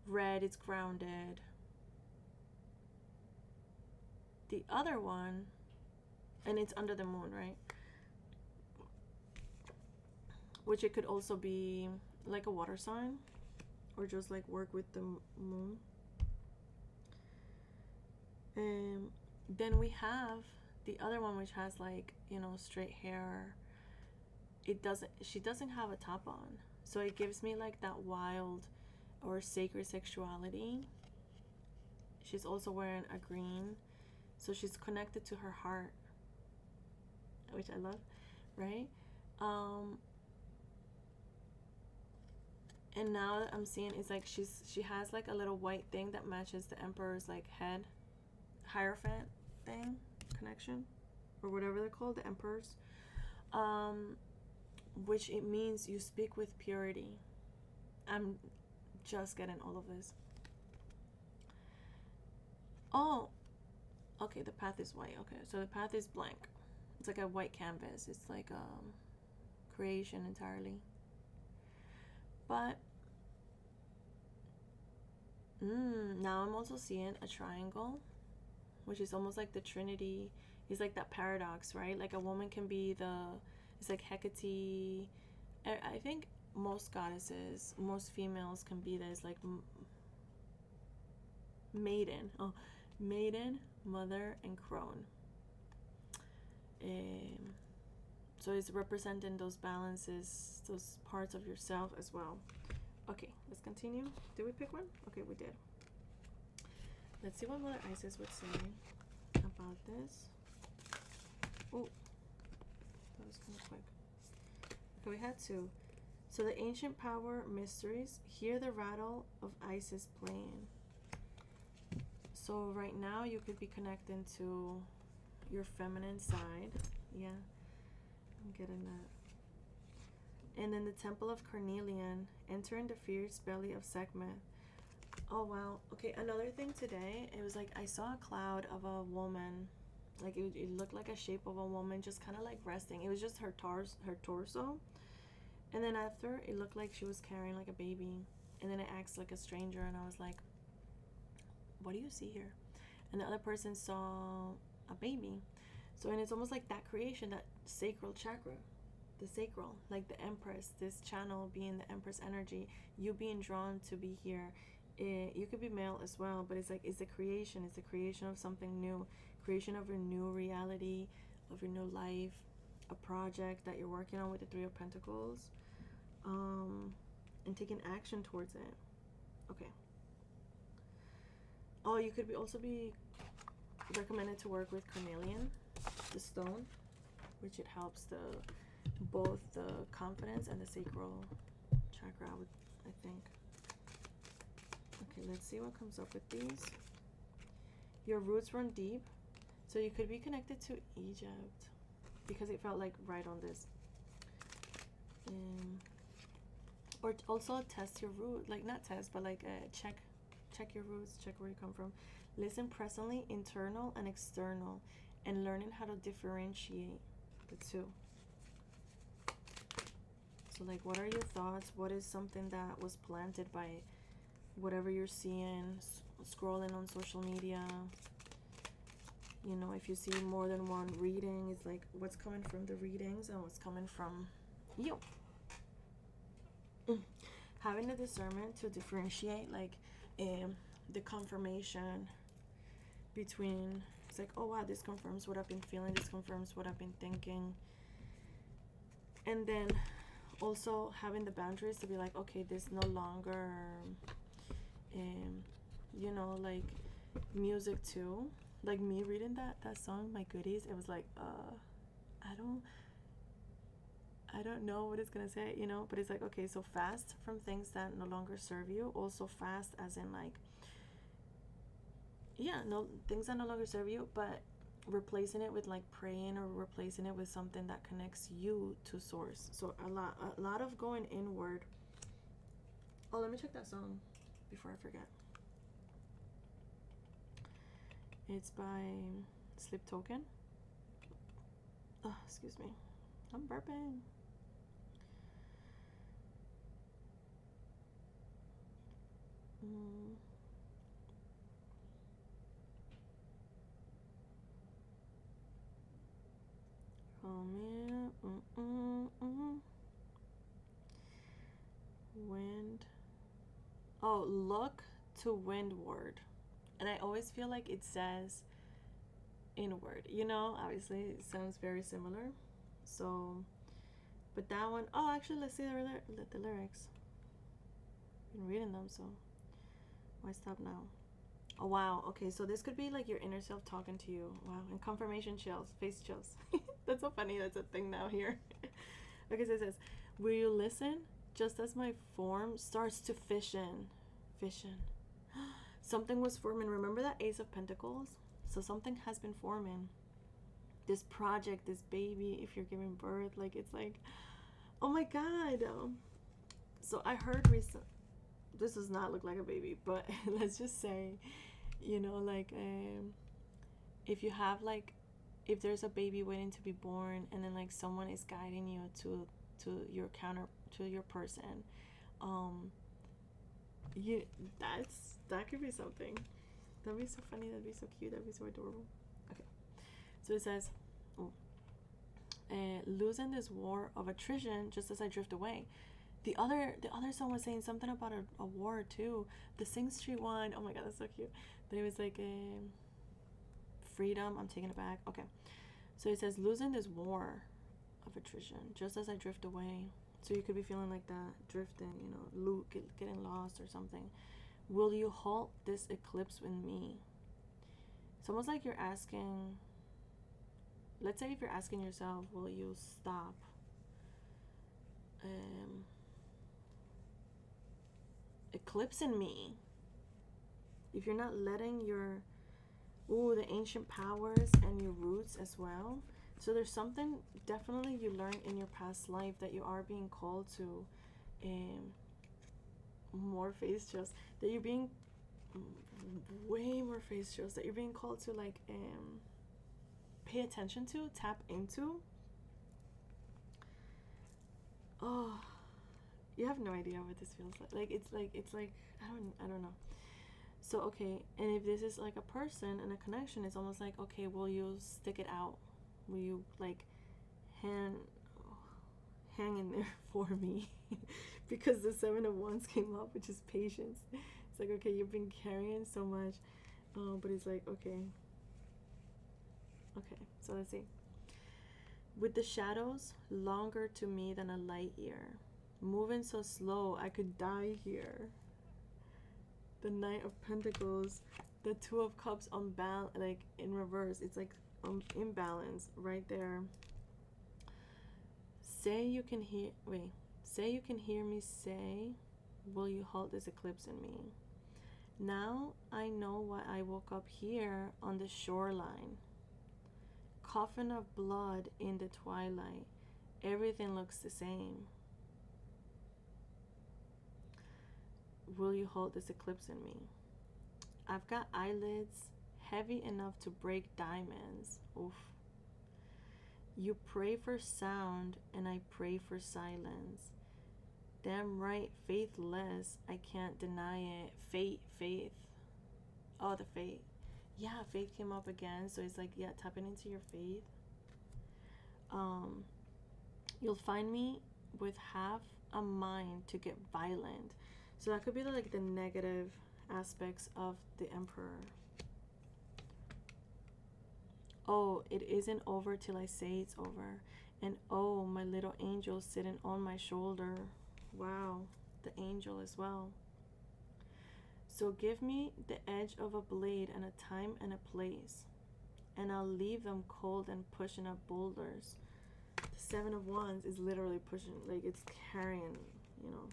red, it's grounded. The other one, and it's under the moon, right? Which it could also be like a water sign, or just like work with the moon. And then we have the other one, which has like, you know, straight hair. She doesn't have a top on, so it gives me like that wild or sacred sexuality. She's also wearing a green, so she's connected to her heart, which I love, right? And now that I'm seeing, it's like she has like a little white thing that matches the emperor's like head, hierophant thing, connection, or whatever they're called, the emperors. Which it means you speak with purity. I'm just getting all of this. Oh, okay, the path is white. Okay, so the path is blank. It's like a white canvas. It's like creation entirely. But now I'm also seeing a triangle, which is almost like the Trinity. It's like that paradox, right? Like a woman can be it's like Hecate. I think most goddesses, most females can be this like maiden. Oh, maiden, mother, and crone. So it's representing those balances, those parts of yourself as well. Okay, let's continue. Did we pick one? Okay, we did. Let's see what Mother Isis would say about this. Oh, that was kind of quick. Okay, we had two. So the ancient power mysteries, hear the rattle of Isis playing. So right now you could be connecting to your feminine side. Yeah, I'm getting that. And then the Temple of Carnelian, entering the fierce belly of Sekhmet. Oh wow. Okay, another thing today, it was like I saw a cloud of a woman. Like it looked like a shape of a woman just kind of like resting. It was just her torso. And then after, it looked like she was carrying like a baby. And then I asked like a stranger, and I was like, what do you see here? And the other person saw a baby. So, and it's almost like that creation, that sacral chakra, the sacral, like the Empress, this channel being the Empress energy, you being drawn to be here. You could be male as well, but it's like, it's the creation of something new, creation of a new reality, of your new life, a project that you're working on with the Three of Pentacles, and taking action towards it. Okay. Oh, you could also be recommended to work with carnelian, the stone, which it helps both the confidence and the sacral chakra, I think. Okay, let's see what comes up with these. Your roots run deep, so you could be connected to Egypt because it felt like right on this. Or also test your root, like not test, but like check your roots, check where you come from. Listen presently, internal and external, and learning how to differentiate the two. So like, what are your thoughts? What is something that was planted by whatever you're seeing, scrolling on social media? You know, if you see more than one reading, it's like what's coming from the readings and what's coming from you. Having the discernment to differentiate, like the confirmation between, it's like, oh wow, this confirms what I've been feeling, this confirms what I've been thinking. And then also having the boundaries to be like, okay, this no longer, you know, like music too. Like me reading that song, My Goodies, it was like, I don't know what it's gonna say, you know, but it's like, okay, so fast from things that no longer serve you. Also fast as in like, yeah, no, things that no longer serve you, but replacing it with like praying, or replacing it with something that connects you to source. So a lot of going inward. Oh, let me check that song before I forget. It's by Sleep Token. Oh, excuse me, I'm burping. call me. Wind. Oh, look to windward. And I always feel like it says inward. You know, obviously it sounds very similar. So, but that one, oh, actually, let's see the lyrics. I've been reading them, so why stop now? Oh, wow. Okay, so this could be like your inner self talking to you. Wow. And confirmation chills, face chills. That's so funny. That's a thing now here. Okay, so it says, will you listen just as my form starts to fission? Something was forming. Remember that Ace of Pentacles? So something has been forming. This project, this baby, if you're giving birth, like it's like, oh my God. So I heard recently, this does not look like a baby, but let's just say, you know, like if you have like, if there's a baby waiting to be born, and then like someone is guiding you to your person, that could be something. That'd be so funny. That'd be so cute. That'd be so adorable. Okay, so it says, losing this war of attrition just as I drift away. The other song was saying something about a war too. The Sing Street one. Oh my God, that's so cute. But it was like freedom. I'm taking it back. Okay, so it says losing this war of attrition just as I drift away. So you could be feeling like that, drifting. You know, getting lost or something. Will you halt this eclipse with me? It's almost like you're asking. Let's say if you're asking yourself, will you stop? Eclipsing me. If you're not letting your the ancient powers and your roots as well. So there's something definitely you learned in your past life that you are being called to more face chills, that you're being way more face chills, that you're being called to like pay attention to, tap into. Oh, you have no idea what this feels like. It's like I don't know. So okay, and if this is like a person and a connection, it's almost like, okay, will you stick it out? Will you like hang in there for me? Because the 7 of Wands came up, which is patience. It's like, okay, you've been carrying so much, but it's like, okay, so let's see. With the shadows longer to me than a light year, moving so slow I could die here. The Knight of Pentacles, the 2 of Cups like in reverse. It's like imbalance right there. Say you can hear me say, will you halt this eclipse in me? Now I know why I woke up here on the shoreline. Coffin of blood in the twilight. Everything looks the same. Will you hold this eclipse in me? I've got eyelids heavy enough to break diamonds. Oof. You pray for sound and I pray for silence. Damn right, faithless, I can't deny it. Faith. Oh, the faith. Yeah, faith came up again. So it's like, yeah, tapping into your faith. You'll find me with half a mind to get violent. So that could be like the negative aspects of the Emperor. Oh, it isn't over till I say it's over. And oh, my little angel sitting on my shoulder. Wow, the angel as well. So give me the edge of a blade and a time and a place, and I'll leave them cold and pushing up boulders. The 7 of Wands is literally pushing, like it's carrying, you know.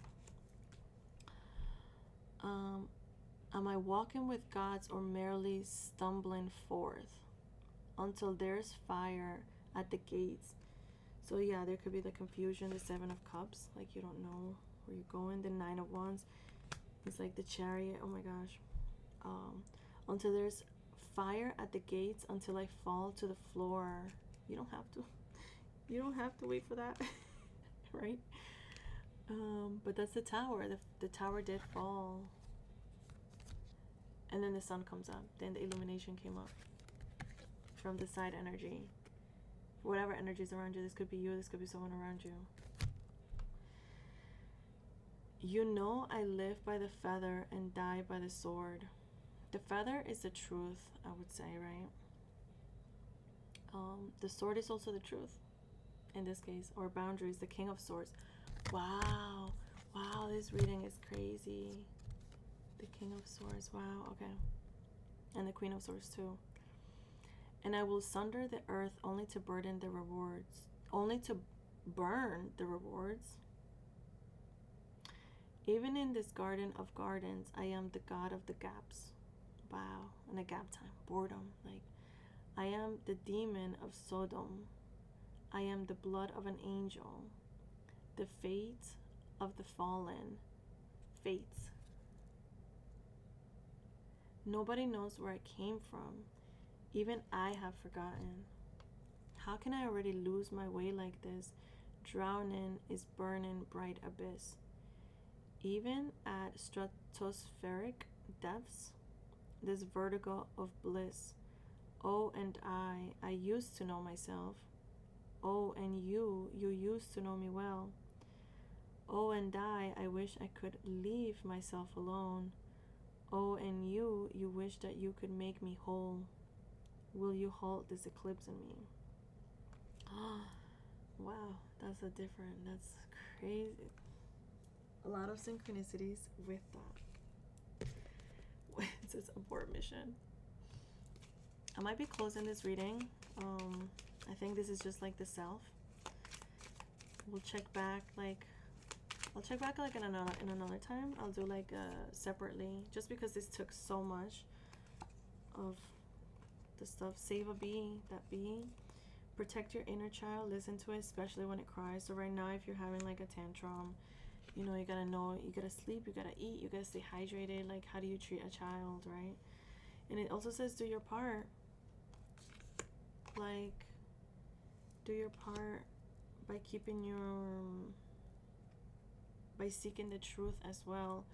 Am I walking with gods or merely stumbling forth until there's fire at the gates? So yeah, there could be the confusion, the 7 of Cups, like you don't know where you're going. The 9 of Wands, it's like the Chariot. Oh my gosh. Until there's fire at the gates, until I fall to the floor. You don't have to wait for that. Right? But that's the Tower. The Tower did fall, and then the sun comes up. Then the illumination came up from the side energy, whatever energy is around you. This could be you, this could be someone around you. You know I live by the feather and die by the sword. The feather is the truth, I would say, right? The sword is also the truth in this case, or boundaries, the King of Swords. Wow, wow, this reading is crazy. The King of Swords, wow, okay. And the Queen of Swords too. And I will sunder the earth only to burden the rewards, only to burn the rewards. Even in this garden of gardens, I am the god of the gaps. Wow, and a gap time, boredom. Like, I am the demon of Sodom. I am the blood of an angel. The fate of the fallen. Fates. Nobody knows where I came from. Even I have forgotten. How can I already lose my way like this? Drowning is burning bright abyss. Even at stratospheric depths, this vertigo of bliss. Oh, and I used to know myself. Oh, and you used to know me well. Oh, and I wish I could leave myself alone. Oh, and you wish that you could make me whole. Will you halt this eclipse in me? Wow, that's crazy. A lot of synchronicities with that. It says abort mission. I might be closing this reading. I think this is just like the self. We'll check back I'll check back like in another time. I'll do like separately, just because this took so much of the stuff. Save a bee, that bee. Protect your inner child, listen to it, especially when it cries. So right now, if you're having like a tantrum, you know, you gotta sleep, you gotta eat, you gotta stay hydrated. Like, how do you treat a child, right? And it also says do your part. Like, do your part by by seeking the truth as well,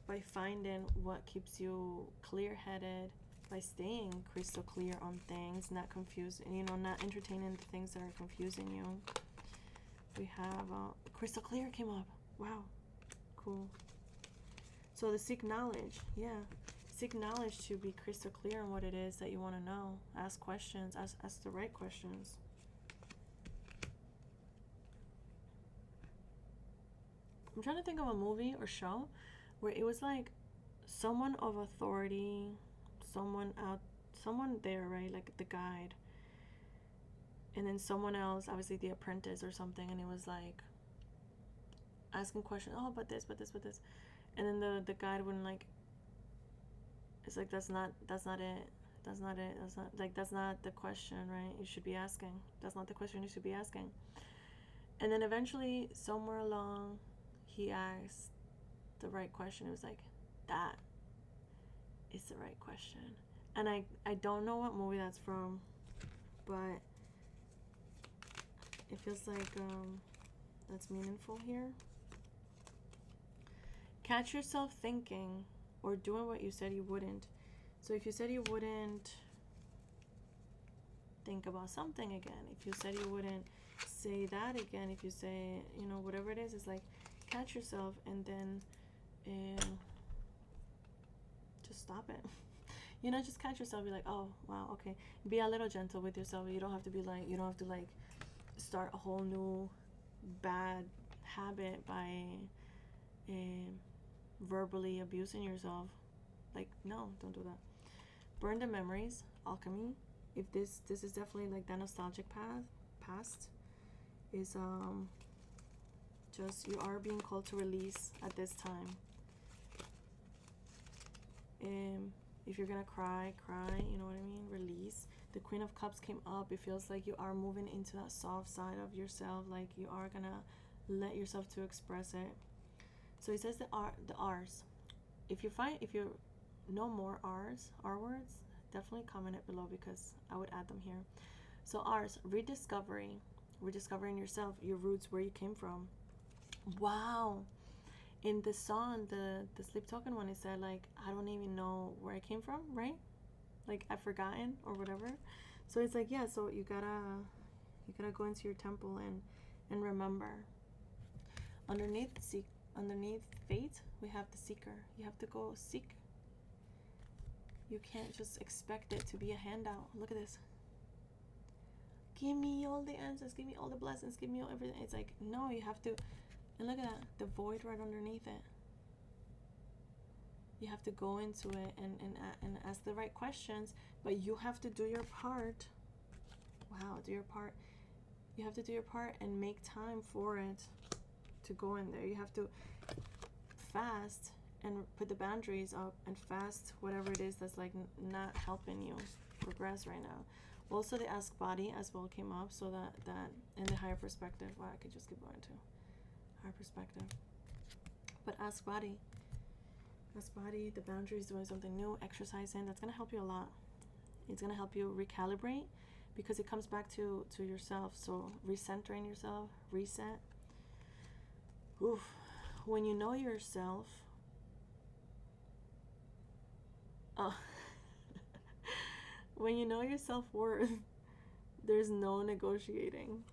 by finding what keeps you clear-headed, by staying crystal clear on things, not confused, you know, not entertaining the things that are confusing you. We have crystal clear came up. Wow, cool. So the seek knowledge, yeah, seek knowledge to be crystal clear on what it is that you want to know. Ask questions, ask the right questions. I'm trying to think of a movie or show where it was like someone of authority, someone there, right? Like the guide. And then someone else, obviously the apprentice or something, and it was like asking questions, oh, but this. And then the guide wouldn't like, it's like, that's not it. That's not the question, right? You should be asking. That's not the question you should be asking. And then eventually, somewhere along, he asked the right question. It was like, that is the right question. And I don't know what movie that's from, but it feels like that's meaningful here. Catch yourself thinking or doing what you said you wouldn't. So if you said you wouldn't think about something again, if you said you wouldn't say that again, if you say, you know, whatever it is, it's like, catch yourself and then just stop it. You know, just catch yourself. Be like, oh wow, okay. Be a little gentle with yourself. You don't have to be like, you don't have to like start a whole new bad habit by verbally abusing yourself. Like, no, don't do that. Burn the memories, alchemy. If this is definitely like that nostalgic past is just, you are being called to release at this time. If you're gonna cry, you know what I mean? Release. The Queen of Cups came up. It feels like you are moving into that soft side of yourself, like you are gonna let yourself to express it. So it says the R's. If you know more R words, definitely comment it below because I would add them here. So R's, rediscovering yourself, your roots, where you came from. Wow. In the song, the Sleep Token one, it said like, I don't even know where I came from, right? Like, I've forgotten or whatever. So it's like, yeah, so you gotta go into your temple and remember, underneath fate, we have the seeker. You have to go seek. You can't just expect it to be a handout. Look at this. Give me all the answers, give me all the blessings, give me all everything. It's like, no, you have to. And look at that, the void right underneath it. You have to go into it and ask the right questions, but you have to do your part. Wow, do your part. You have to do your part and make time for it to go in there. You have to fast and put the boundaries up and fast whatever it is that's like not helping you progress right now. Also, the ask body as well came up, so that in the higher perspective. Wow, I could just keep going to higher perspective. But ask body, the boundaries, doing something new, exercising. That's gonna help you a lot. It's gonna help you recalibrate, because it comes back to yourself. So recentering yourself, reset. Oof. When you know yourself, when you know your self-worth, there's no negotiating.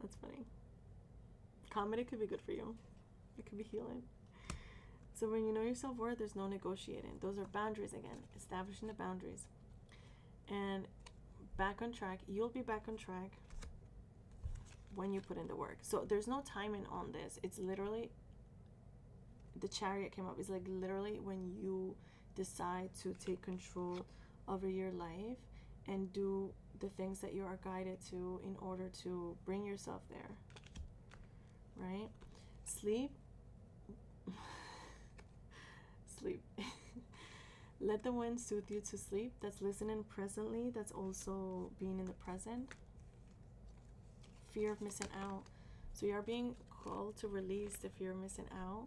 That's funny. Comedy could be good for you. It could be healing. So when you know your self-worth, there's no negotiating. Those are boundaries again, establishing the boundaries. And back on track. You'll be back on track when you put in the work. So there's no timing on this. It's literally, the Chariot came up. It's like literally when you decide to take control over your life and do the things that you are guided to in order to bring yourself there, right? Sleep. Let the wind soothe you to sleep. That's listening presently. That's also being in the present. Fear of missing out. So you are being called to release the fear of missing out.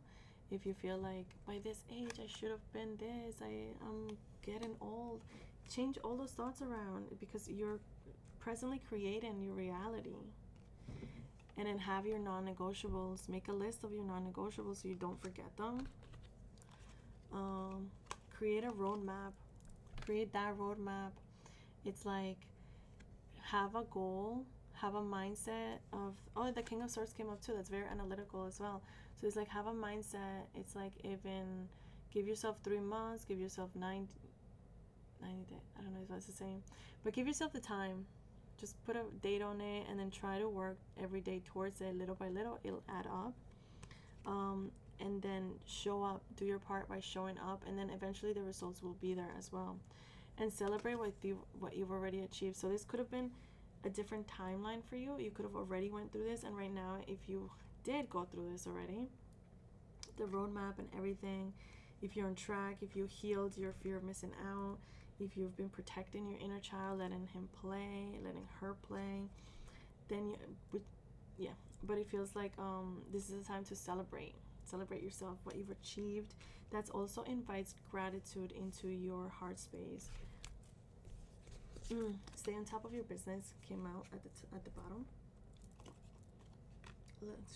If you feel like, by this age I should have been this, I'm getting old, change all those thoughts around, because you're presently creating your reality. And then have your non-negotiables. Make a list of your non-negotiables so you don't forget them. Create a roadmap. Create that roadmap. It's like, have a goal, have a mindset of, oh, the King of Swords came up too. That's very analytical as well. So it's like, have a mindset. It's like, even give yourself 3 months, give yourself 90 days. I don't know if that's the same, but give yourself the time. Just put a date on it and then try to work every day towards it. Little by little, it'll add up. And then show up, do your part by showing up, and then eventually the results will be there as well. And celebrate what you've already achieved. So this could have been a different timeline for you. You could have already went through this, and right now, if you did go through this already, the roadmap and everything, if you're on track, if you healed your fear of missing out, if you've been protecting your inner child, letting him play, letting her play, then yeah. But it feels like this is a time to celebrate yourself, what you've achieved. That also invites gratitude into your heart space. Stay on top of your business came out at the bottom.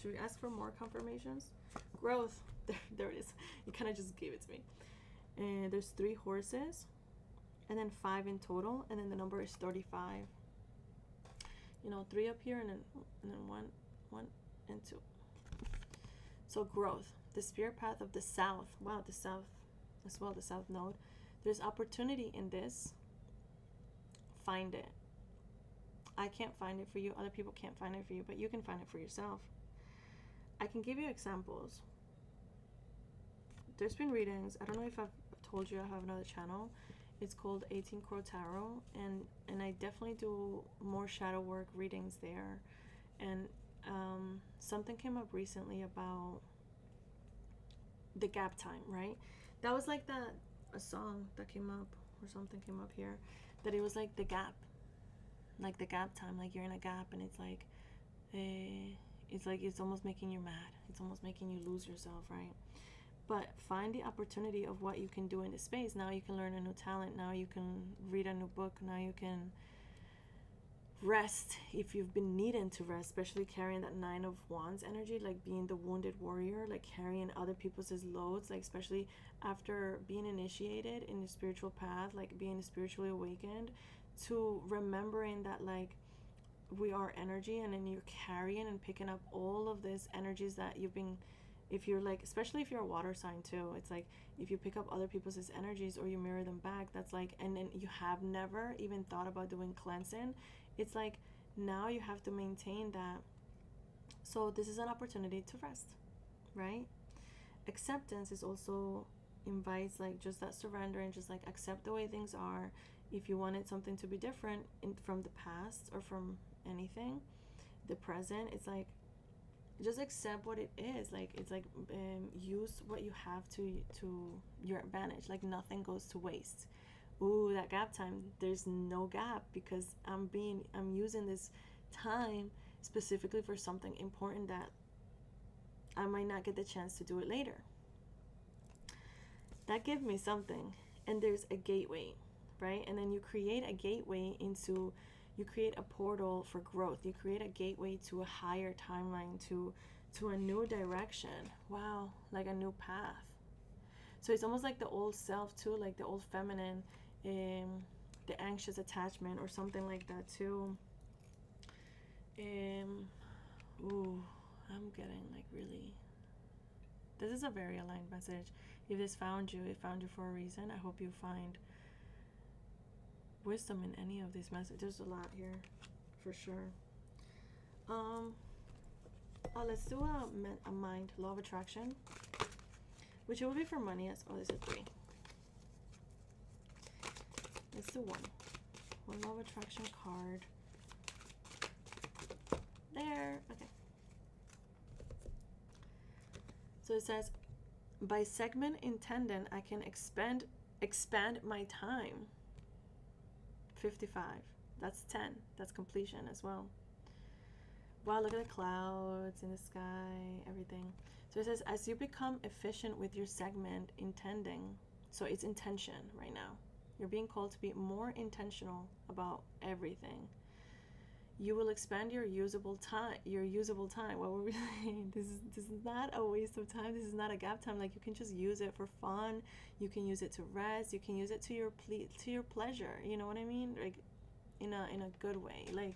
Should we ask for more confirmations? Growth. There it is. You kind of just gave it to me. And there's 3 horses, and then 5 in total, and then the number is 35. 3 up here, and then 1 and 2. So growth, the spirit path of the south. Wow, the south as well, the south node. There's opportunity in this. Find it. I can't find it for you. Other people can't find it for you, but you can find it for yourself. I can give you examples. There's been readings. I don't know if I've told you I have another channel. It's called 18 Crow Tarot, and I definitely do more shadow work readings there. And something came up recently about the gap time, right? That was like a song that came up, or something came up here, that it was like the gap time, like you're in a gap, and it's almost making you mad. It's almost making you lose yourself, right? But find the opportunity of what you can do in this space. Now you can learn a new talent. Now you can read a new book. Now you can rest if you've been needing to rest, especially carrying that 9 of Wands energy, like being the wounded warrior, like carrying other people's loads, like especially after being initiated in the spiritual path, like being spiritually awakened. to remembering that like we are energy, and then you're carrying and picking up all of these energies that you've been, if you're like, especially if you're a water sign too, it's like if you pick up other people's energies or you mirror them back, that's like, and then you have never even thought about doing cleansing, it's like now you have to maintain that. So this is an opportunity to rest, right? Acceptance is also invites like just that surrender and just like accept the way things are. If you wanted something to be different from the past or from anything, the present, it's like just accept what it is. Like it's like use what you have to your advantage. Like nothing goes to waste. Ooh, that gap time, there's no gap because I'm using this time specifically for something important that I might not get the chance to do it later. That gives me something. And there's a gateway, right? And then you create a gateway into, you create a portal for growth. You create a gateway to a higher timeline, to a new direction. Wow, like a new path. So it's almost like the old self too, like the old feminine, the anxious attachment or something like that too. Ooh, I'm getting like really, this is a very aligned message. If this found you, it found you for a reason. I hope you find wisdom in any of these messages. There's a lot here for sure. Let's do a mind law of attraction, which will be for money as well. This is 3. Let's do one law of attraction card there. Okay, so it says, by segment intendant, I can expand my time. 55. That's 10. That's completion as well. Wow, look at the clouds in the sky, everything. So it says, as you become efficient with your segment intending, so it's intention right now. You're being called to be more intentional about everything. You will expand your usable time. What were we saying? This is not a waste of time. This is not a gap time. Like you can just use it for fun. You can use it to rest. You can use it to your pleasure. You know what I mean? Like in a good way. Like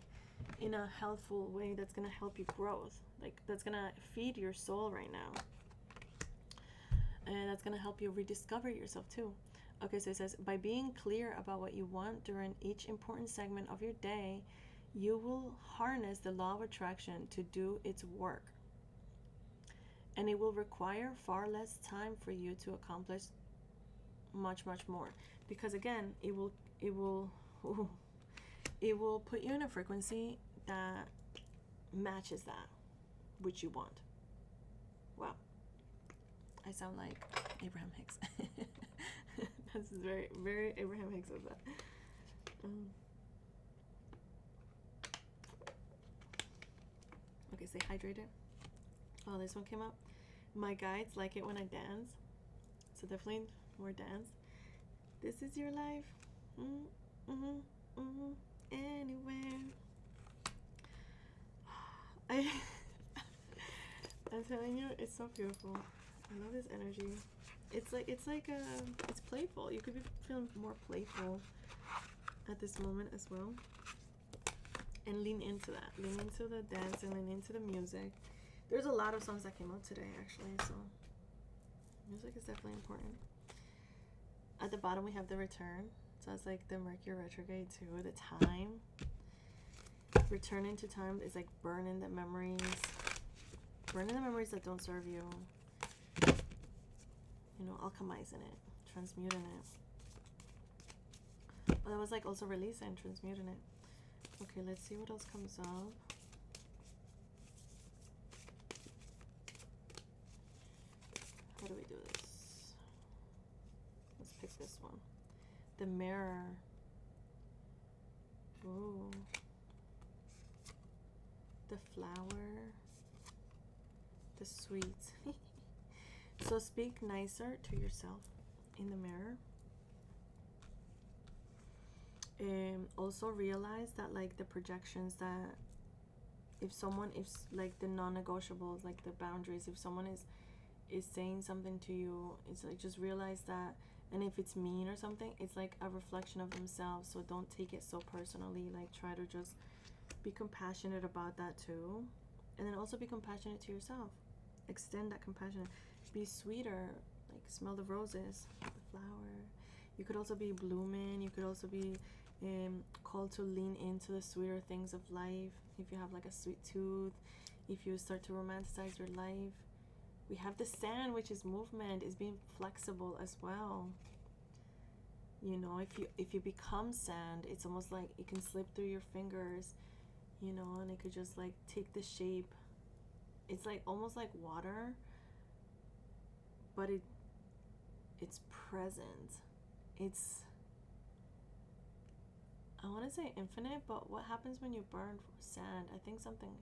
in a healthful way that's gonna help you growth. Like that's gonna feed your soul right now. And that's gonna help you rediscover yourself too. Okay, so it says, by being clear about what you want during each important segment of your day, you will harness the law of attraction to do its work. And it will require far less time for you to accomplish much, much more. Because again, it will put you in a frequency that matches that which you want. Wow. I sound like Abraham Hicks. This is very, very Abraham Hicks of that. Okay, stay hydrated. Oh, this one came up. My guides like it when I dance. So definitely more dance. This is your life. Anywhere. I'm telling you, it's so beautiful. I love this energy. It's playful. You could be feeling more playful at this moment as well. And lean into that. Lean into the dance and lean into the music. There's a lot of songs that came out today, actually, so music is definitely important. At the bottom, we have the return. So it's like the Mercury retrograde, too. The time. Returning to time is like burning the memories. Burning the memories that don't serve you. You know, alchemizing it. Transmuting it. But that was like also releasing, transmuting it. Okay, let's see what else comes up. How do we do this? Let's pick this one. The mirror. Ooh. The flower. The sweet. So speak nicer to yourself in the mirror. Also realize that like the projections that if like the non-negotiables, like the boundaries, if someone is saying something to you, it's like just realize that And if it's mean or something, it's like a reflection of themselves. So don't take it so personally. Like, try to just be compassionate about that too. And then also be compassionate to yourself. Extend that compassion. Be sweeter. Like, smell the roses, the flower. You could also be blooming. You could also be called to lean into the sweeter things of life. If you have like a sweet tooth, if you start to romanticize your life. We have the sand, which is movement, is being flexible as well. You know, if you become sand, it's almost like it can slip through your fingers, you know, and it could just like take the shape. It's like almost like water, but it's present. It's, I want to say infinite, but what happens when you burn sand? I think something,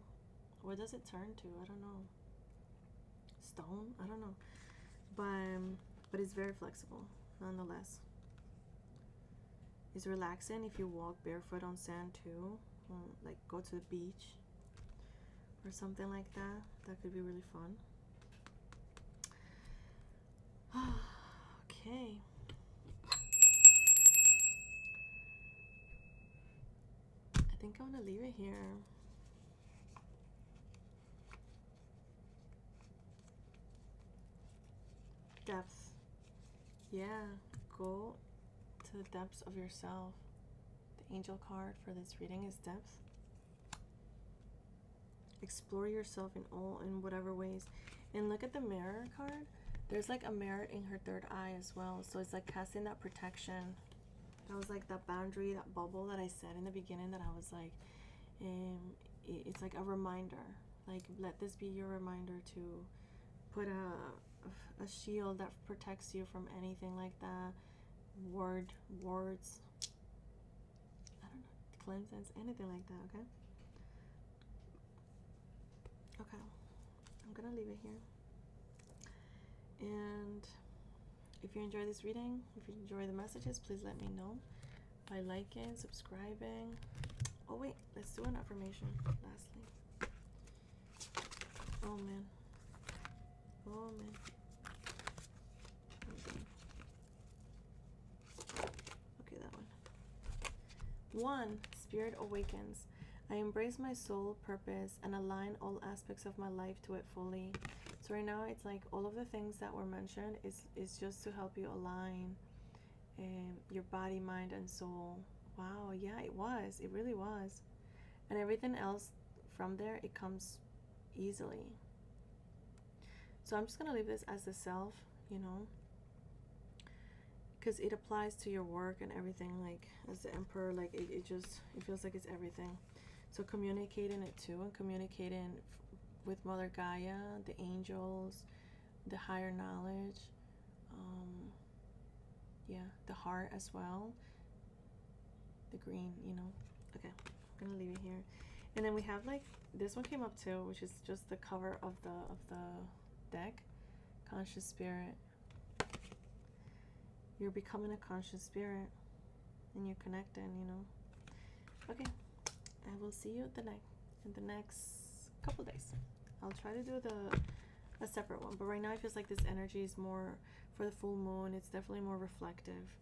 what does it turn to? I don't know. Stone? I don't know. But it's very flexible nonetheless. It's relaxing if you walk barefoot on sand too. Like go to the beach or something like that. That could be really fun. Okay. I think I'm gonna leave it here. Depth. Yeah, go to the depths of yourself. The angel card for this reading is depth. Explore yourself in whatever ways. And look at the mirror card. There's like a mirror in her third eye as well. So it's like casting that protection. That was like that boundary, that bubble that I said in the beginning, that I was like, it's like a reminder. Like, let this be your reminder to put a shield that protects you from anything like that. Wards, I don't know, cleanses, anything like that, okay? Okay, I'm gonna leave it here. And if you enjoy this reading, if you enjoy the messages, please let me know by liking, subscribing. Oh wait, let's do an affirmation lastly. Oh man. Oh man. Okay, that one. 1. Spirit awakens. I embrace my soul purpose and align all aspects of my life to it fully. So right now it's like all of the things that were mentioned is just to help you align your body, mind, and soul. Wow, yeah, it was. It really was. And everything else from there, it comes easily. So I'm just going to leave this as the self, you know, because it applies to your work and everything. Like, as the Emperor, like, it feels like it's everything. So communicating it too, and communicating with Mother Gaia, the angels, the higher knowledge, yeah, the heart as well, the green, you know. Okay, I'm gonna leave it here. And then we have like, this one came up too, which is just the cover of the deck. Conscious spirit. You're becoming a conscious spirit, and you're connecting, you know. Okay, I will see you in the next couple days. I'll try to do a separate one, but right now it feels like this energy is more for the full moon. It's definitely more reflective.